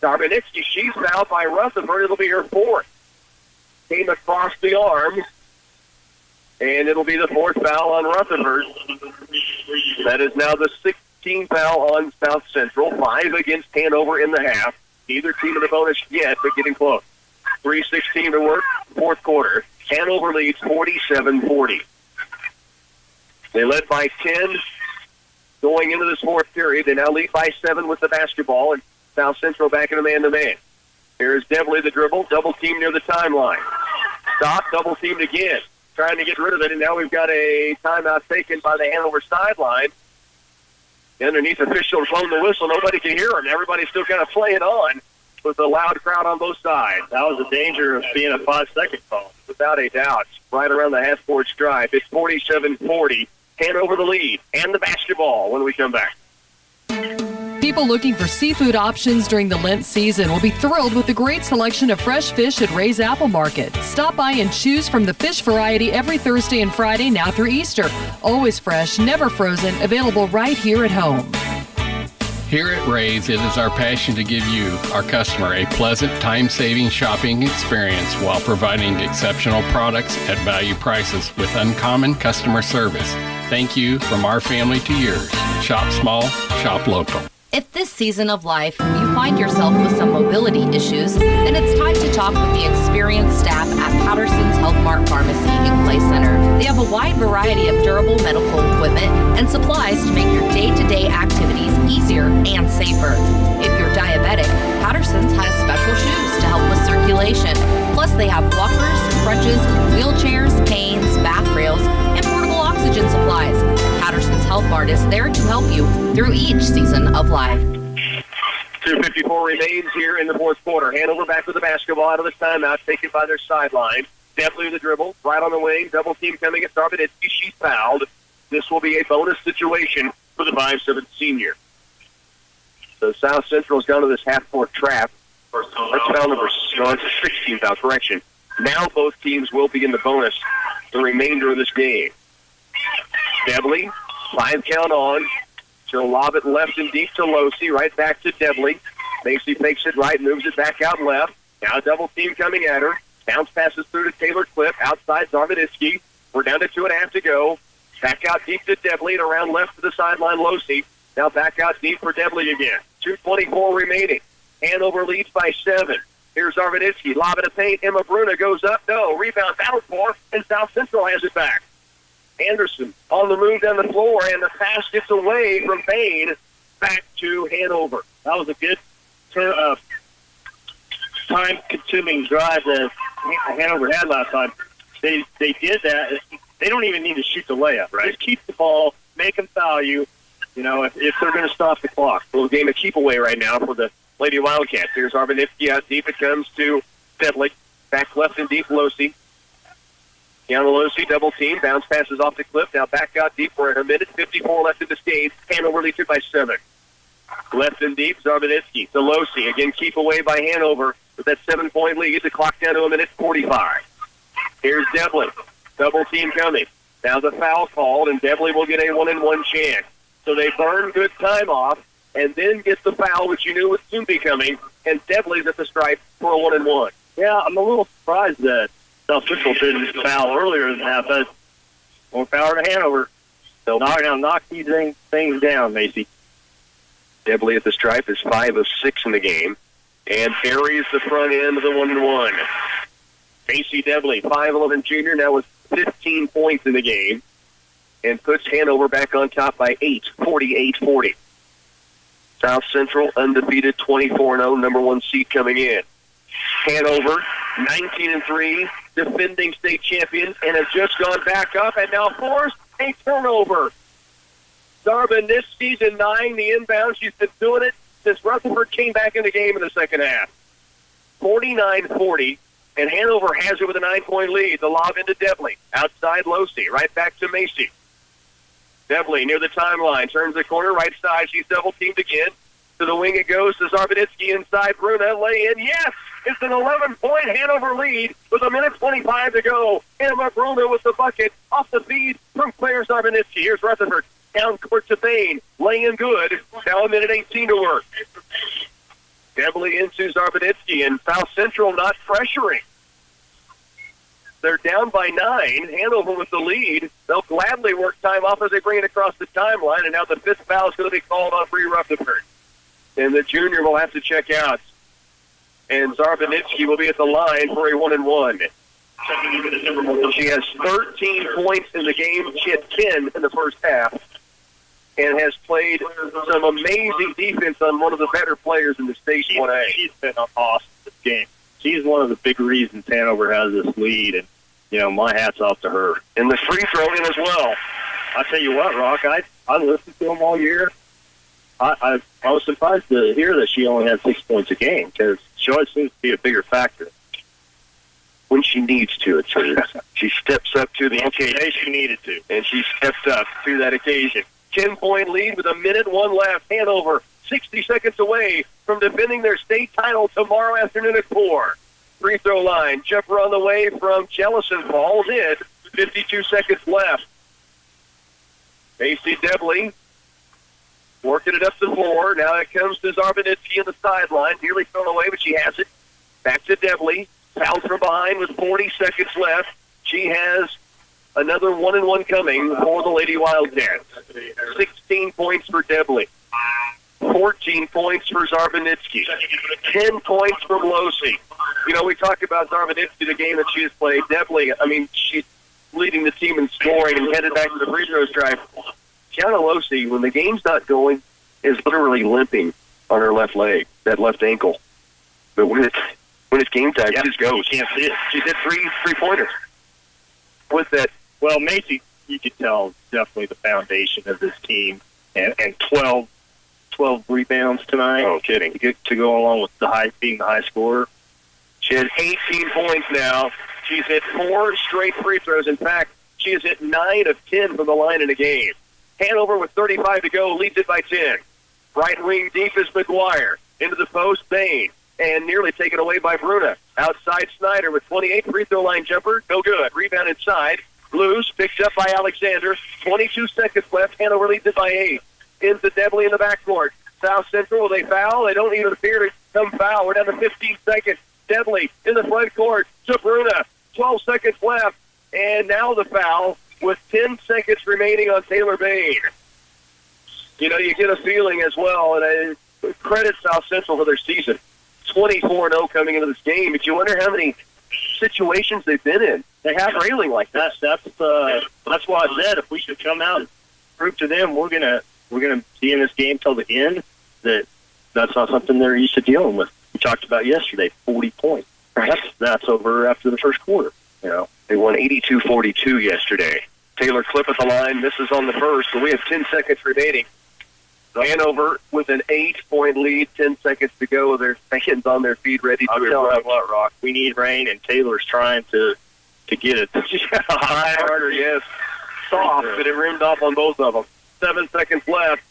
Darbanitsky, she's fouled by Rutherford. It'll be her fourth. Came across the arm, and it'll be the fourth foul on Rutherford. That is now the 16th foul on South Central. 5 against Hanover in the half. Neither team in the bonus yet, but getting close. 3:16 to work, fourth quarter. Hanover leads 47-40. They led by 10 going into this fourth period. They now lead by 7 with the basketball, and South Central back in a man-to-man. Here's Debley the dribble, double team near the timeline. Stop, double teamed again. trying to get rid of it, and now we've got a timeout taken by the Hanover sideline. Underneath officials blowing the whistle, nobody can hear them. Everybody's still kind of playing on with a loud crowd on both sides. That was the danger of being a 5-second call. Without a doubt. Right around the half-court stripe. It's 47-40. Hanover the lead and the basketball when we come back. People looking for seafood options during the Lent season will be thrilled with the great selection of fresh fish at Ray's Apple Market. Stop by and choose from the fish variety every Thursday and Friday now through Easter. Always fresh, never frozen, available right here at home. Here at Ray's, it is our passion to give you, our customer, a pleasant, time-saving shopping experience while providing exceptional products at value prices with uncommon customer service. Thank you from our family to yours. Shop small, shop local. If this season of life you find yourself with some mobility issues, then it's time to talk with the experienced staff at Patterson's Health Mart Pharmacy and Play Center. They have a wide variety of durable medical equipment and supplies to make your day-to-day activities easier and safer. If you're diabetic, Patterson's has special shoes to help with circulation. Plus, they have walkers, crutches, wheelchairs, canes, bath rails, and portable oxygen supplies. Patterson's Health Mart is there to help you through each season of life. 2:54 remains here in the fourth quarter. Hanover back with the basketball out of the timeout, taken by their sideline. Definitely the dribble, right on the wing. Double team coming at Sarbanitsky. She's fouled. This will be a bonus situation for the 5'7" senior. So South Central's gone to this half-court trap. That's foul number 16 foul, correction. Now both teams will be in the bonus the remainder of this game. Debley, 5 count on. She'll lob it left and deep to Losey, right back to Debley. Macy takes it right, moves it back out left. Now double team coming at her. Bounce passes through to Taylor Cliff, outside Zarvaditsky. We're down to 2.5 to go. Back out deep to Debley, and around left to the sideline, Losey. Now back out deep for Debley again. 2:24 remaining. Hanover leads by 7. Here's Zarvaditsky, lob it to paint. Emma Bruna goes up, no. Rebound out for, and South Central has it back. Anderson on the move down the floor, and the pass gets away from Bain back to Hanover. That was a good time-consuming drive that Hanover had last time. They did that. They don't even need to shoot the layup, right? Just keep the ball, make them foul you, if they're going to stop the clock. A little game of keep away right now for the Lady Wildcats. Here's Arvanitsky out deep. It comes to Deadlick. Back left and deep, Losey. Down to Losey, double team. Bounce passes off the cliff. Now back out deep. We're at a minute 54 left in this game. Hanover leads it by 7. Left and deep, Zarbanitsky to Losey. Again, keep away by Hanover with that 7-point lead. The clock down to a minute 45. Here's Debley. Double team coming. Now the foul called, and Debley will get a 1-and-1 chance. So they burn good time off and then get the foul, which you knew would soon be coming, and Debley's at the stripe for a 1-and-1. Yeah, I'm a little surprised that South Central didn't foul earlier than that, but more power to Hanover. So knock these things down, Macy. Debley at the stripe is 5 of 6 in the game, and carries the front end of the 1-and-1. Macy Debley, 5'11" junior, now with 15 points in the game, and puts Hanover back on top by 8, 48-40. South Central undefeated, 24-0, number 1 seed coming in. Hanover, 19-3, defending state champions, and have just gone back up and now forced a turnover. Darvin, this season 9, the inbound, she's been doing it since Rutherford came back in the game in the second half. 49-40, and Hanover has it with a 9-point lead. The lob into Debley, outside Losey, right back to Macy. Debley near the timeline, turns the corner, right side, she's double-teamed again. To the wing it goes to Zarbanitsky inside. Bruna lay in. Yes! It's an 11-point Hanover lead with a minute 25 to go. Emma Bruna with the bucket off the feed from Claire Zarbanitsky. Here's Rutherford down court to Bain. Laying good. Now a minute 18 to work. Debley into Zarbanitsky, and South Central not pressuring. They're down by 9. Hanover with the lead. They'll gladly work time off as they bring it across the timeline, and now the 5th foul is going to be called on Bree Rutherford. And the junior will have to check out. And Zarbanitsky will be at the line for a 1-and-1. She has 13 points in the game. She had 10 in the first half. And has played some amazing defense on one of the better players in the state 1A. She's been awesome this game. She's one of the big reasons Hanover has this lead. And my hat's off to her. And the free throw in as well. I tell you what, Rock, I listened to them all year. I was surprised to hear that she only had 6 points a game because she always seems to be a bigger factor. When she needs to, it seems. She steps up to the occasion. Today she needed to. And she stepped up to that occasion. 10-point lead with 1:01 left. Hanover 60 seconds away from defending their state title tomorrow afternoon at 4. Free throw line. Jumper on the way from Jellison. Falls in. 52 seconds left. Macy Debley working it up the floor. Now it comes to Zarbanitsky on the sideline. Nearly thrown away, but she has it. Back to Debley. Fouled from behind with 40 seconds left. She has another 1-and-1 coming for the Lady Wildcats. 16 points for Debley. 14 points for Zarbanitsky. 10 points from Losey. We talked about Zarbanitsky, the game that she has played. Debley, she's leading the team in scoring and headed back to the free throws drive. Kiana Losey, when the game's not going, is literally limping on her left leg, that left ankle. But when it's game time, she just goes. You can't see it. She did three-pointers. With that, well, Macy, you could tell definitely the foundation of this team, and 12 rebounds tonight. Oh, kidding. To go along with being the high scorer. She has 18 points now. She's hit 4 straight free throws. In fact, she has hit 9 of 10 from the line in a game. Hanover with 35 to go leads it by 10. Right wing deep is McGuire. Into the post, Bain. And nearly taken away by Bruna. Outside Snyder with 28 free throw line jumper. No good. Rebound inside. Loose. Picked up by Alexander. 22 seconds left. Hanover leads it by 8. Into Debley in the backcourt. South Central, they foul. They don't even appear to come foul. We're down to 15 seconds. Debley in the front court to Bruna. 12 seconds left. And now the foul with 10 seconds remaining on Taylor Bain. You get a feeling as well, and I credit South Central for their season. 24-0 coming into this game, but you wonder how many situations they've been in. They have railing like that. That's why I said if we should come out and prove to them we're gonna be in this game till the end, that's not something they're used to dealing with. We talked about yesterday, 40 points. Right. That's over after the first quarter. They won 82-42 yesterday. Taylor Clip at the line. Misses on the first, so we have 10 seconds remaining. Hanover with an 8-point lead, 10 seconds to go. Their fans on their feet, ready to erupt. I'll tell you what, Rock, we need rain, and Taylor's trying to get it. High harder, yes. Soft, but it rimmed off on both of them. 7 seconds left.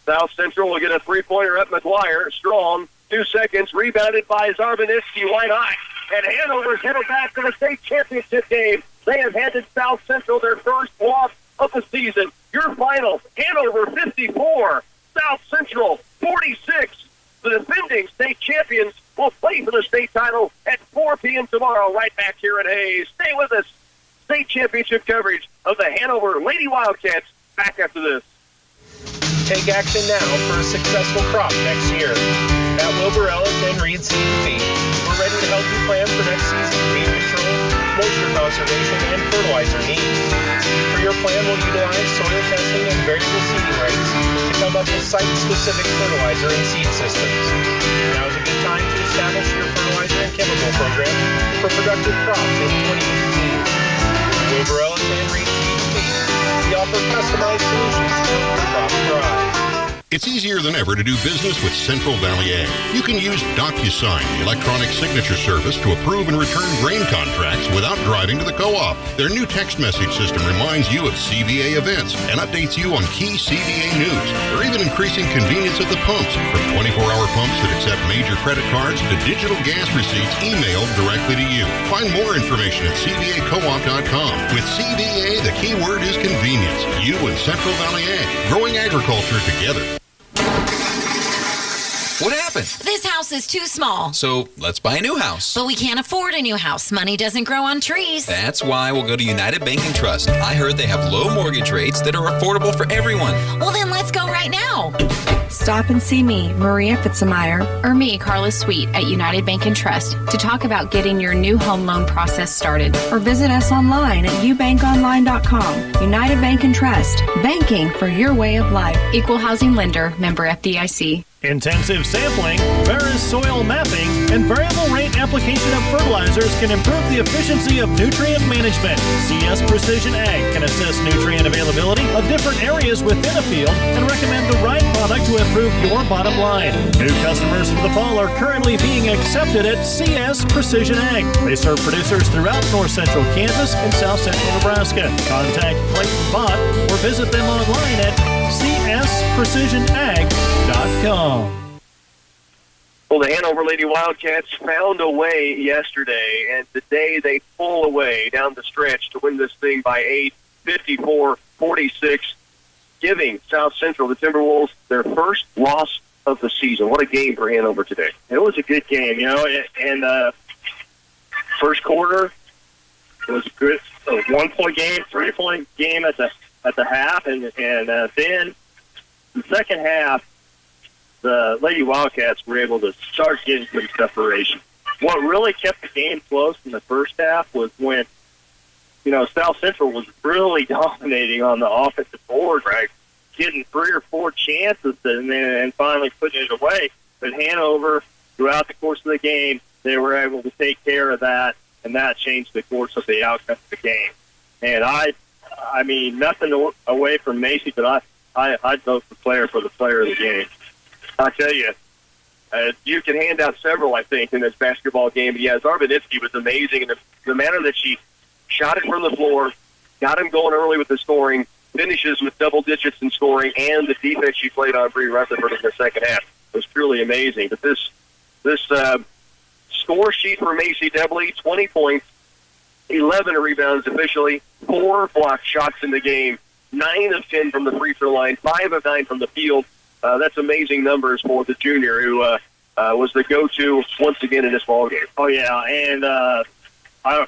South Central will get a three-pointer up McGuire. Strong. 2 seconds. Rebounded by Zarbanitsky. Wide eye. And Hanover's headed back to the state championship game. They have handed South Central their first loss of the season. Your final, Hanover 54, South Central 46. The defending state champions will play for the state title at 4 p.m. tomorrow, right back here in Hayes. Stay with us. State championship coverage of the Hanover Lady Wildcats back after this. Take action now for a successful crop next year. At Wilbur Ellis and Reed Seed and Feed, we're ready to help you plan for next season's weed control, moisture conservation, and fertilizer needs. For your plan, we'll utilize soil testing and variable seeding rates to come up with site-specific fertilizer and seed systems. Now is a good time to establish your fertilizer and chemical program for productive crops in 2018. Wilbur Ellis and Reed Seed and Feed, we offer customized solutions to help your crops thrive. It's easier than ever to do business with Central Valley Ag. You can use DocuSign, the electronic signature service, to approve and return grain contracts without driving to the co-op. Their new text message system reminds you of CVA events and updates you on key CVA news. They're even increasing convenience at the pumps, from 24-hour pumps that accept major credit cards to digital gas receipts emailed directly to you. Find more information at CVACoop.com. With CVA, the key word is convenience. You and Central Valley Ag, growing agriculture together. What happened? This house is too small. So let's buy a new house. But we can't afford a new house. Money doesn't grow on trees. That's why we'll go to United Bank and Trust. I heard they have low mortgage rates that are affordable for everyone. Well, then let's go right now. Stop and see me, Maria Fitzmeyer, or me, Carla Sweet, at United Bank and Trust to talk about getting your new home loan process started. Or visit us online at ubankonline.com. United Bank and Trust, banking for your way of life. Equal housing lender, member FDIC. Intensive sampling, Veris soil mapping, and variable rate application of fertilizers can improve the efficiency of nutrient management. CS Precision Ag can assess nutrient availability of different areas within a field and recommend the right product to improve your bottom line. New customers for the fall are currently being accepted at CS Precision Ag. They serve producers throughout north central Kansas and south central Nebraska. Contact Clayton Bott or visit them online at csprecisionag.com. Well, the Hanover Lady Wildcats found a way yesterday, and today they pull away down the stretch to win this thing by 8, 54-46, giving South Central, the Timberwolves, their first loss of the season. What a game for Hanover today. It was a good game, and first quarter, it was a good 1-point game, 3-point game at the half, and then the second half, the Lady Wildcats were able to start getting some separation. What really kept the game close in the first half was when, South Central was really dominating on the offensive board, right? Getting 3 or 4 chances and finally putting it away. But Hanover, throughout the course of the game, they were able to take care of that, and that changed the course of the outcome of the game. And I mean, nothing away from Macy, but I'd vote for the player of the game. I tell you, you can hand out several, I think, in this basketball game. But yeah, Zarbanitsky was amazing in the manner that she shot it from the floor, got him going early with the scoring, finishes with double digits in scoring, and the defense she played on Bree Rutherford in the second half was truly amazing. But this score sheet for Macy Debley, 20 points, 11 rebounds officially, 4 blocked shots in the game, 9 of 10 from the free throw line, 5 of 9 from the field. That's amazing numbers for the junior who was the go-to once again in this ball game. Oh yeah, and I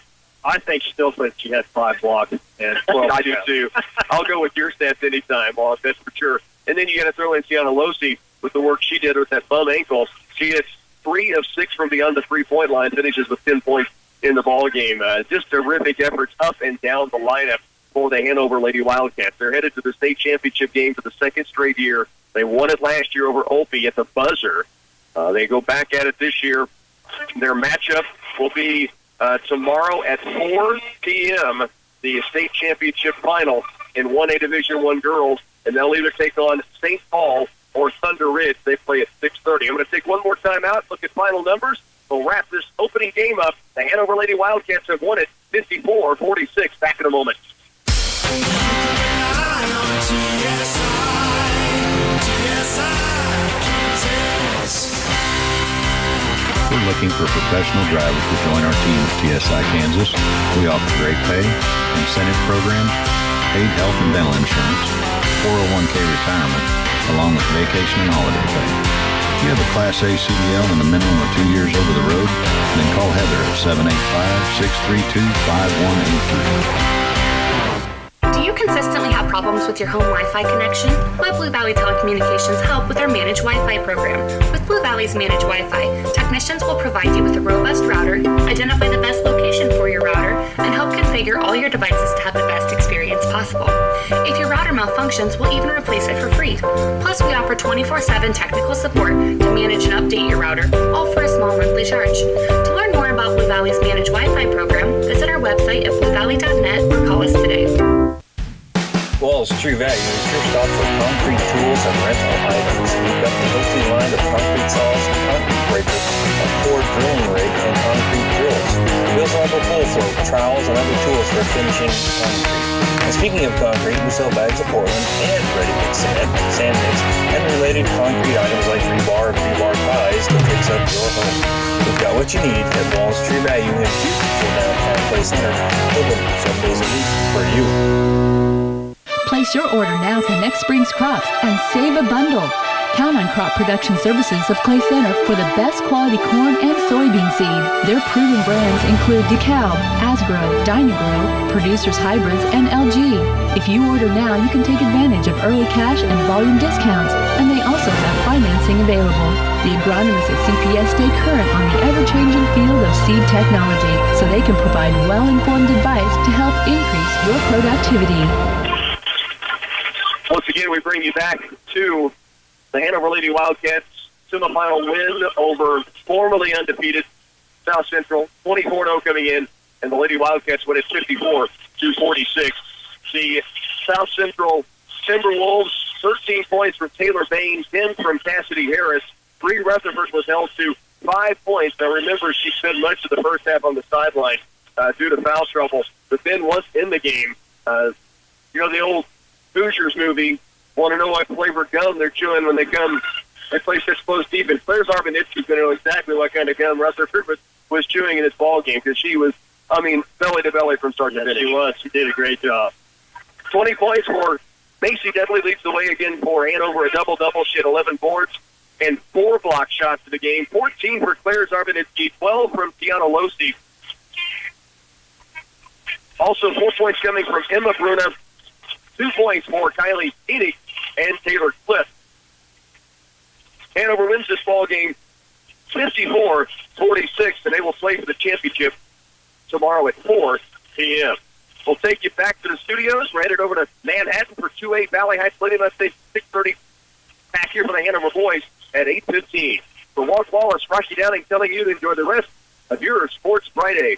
think still that she had 5 blocks. And I do too. I'll go with your stats anytime, boss. That's for sure. And then you got to throw in Sienna Losi with the work she did with that bum ankle. She hits 3 of 6 from beyond the 3-point line, finishes with 10 points in the ball game. Just terrific efforts up and down the lineup for the Hanover Lady Wildcats. They're headed to the state championship game for the second straight year. They won it last year over Opie at the buzzer. They go back at it this year. Their matchup will be tomorrow at 4 p.m., the state championship final in 1A Division I girls, and they'll either take on St. Paul or Thunder Ridge. They play at 6:30. I'm going to take one more time out, look at final numbers. We'll wrap this opening game up. The Hanover Lady Wildcats have won it 54-46. Back in a moment. We're looking for professional drivers to join our team at TSI Kansas. We offer great pay, incentive programs, paid health and dental insurance, 401k retirement, along with vacation and holiday pay. If you have a Class A CDL and a minimum of 2 years over the road, then call Heather at 785-632-5183. Do you consistently have problems with your home Wi-Fi connection? Let Blue Valley Telecommunications help with our Managed Wi-Fi program. With Blue Valley's Managed Wi-Fi, technicians will provide you with a robust router, identify the best location for your router, and help configure all your devices to have the best experience possible. If your router malfunctions, we'll even replace it for free. Plus, we offer 24/7 technical support to manage and update your router, all for a small monthly charge. To learn more about Blue Valley's Managed Wi-Fi program, visit our website at bluevalley.net or call us today. Walls True Value is your stop for concrete tools and rental items. We've got the healthy line of concrete saws, concrete breakers, a core drilling rig, and concrete drills. We also have a pull float, trowels, and other tools for finishing concrete. And speaking of concrete, we sell bags of Portland and ready-mix cement, sand mix, and related concrete items like rebar ties to fix up your home. We've got what you need at Walls Tree Value in beautiful downtown Clay Center, open 7 days a week for you. Place your order now for next spring's crops and save a bundle. Count on Crop Production Services of Clay Center for the best quality corn and soybean seed. Their proven brands include DeKalb, Asgrow, Dynagro, Producers Hybrids, and LG. If you order now, you can take advantage of early cash and volume discounts, and they also have financing available. The agronomists at CPS stay current on the ever-changing field of seed technology, so they can provide well-informed advice to help increase your productivity. Once again, we bring you back to the Hanover Lady Wildcats semifinal win over formerly undefeated South Central, 24-0 coming in, and the Lady Wildcats win at 54-46. The South Central Timberwolves, 13 points from Taylor Bain, 10 from Cassidy Harris. Bree Rutherford was held to 5 points. Now, remember, she spent much of the first half on the sideline due to foul trouble, but then was in the game. You know the old Hoosiers movie, want to know what flavor gum they're chewing when they play such close defense. Claire's Arbanitsky's going to know exactly what kind of gum Rutherford was chewing in this ball game because she was, belly to belly from start to finish. She was. She did a great job. 20 points for Macy Dudley, leads the way again for Hanover, a double-double. She had 11 boards and 4 block shots in the game. 14 for Claire's Arbanitsky, 12 from Tiana Losi. Also 4 points coming from Emma Bruna, 2 points for Kylie Enoch and Taylor Cliff. Hanover wins this ball game 54-46, and they will play for the championship tomorrow at 4 p.m. We'll take you back to the studios. We're headed over to Manhattan for 2A Valley Heights Lady. Let's say 6:30 back here for the Hanover boys at 8:15. For Walt Wallace, Rocky Downing telling you to enjoy the rest of your Sports Friday.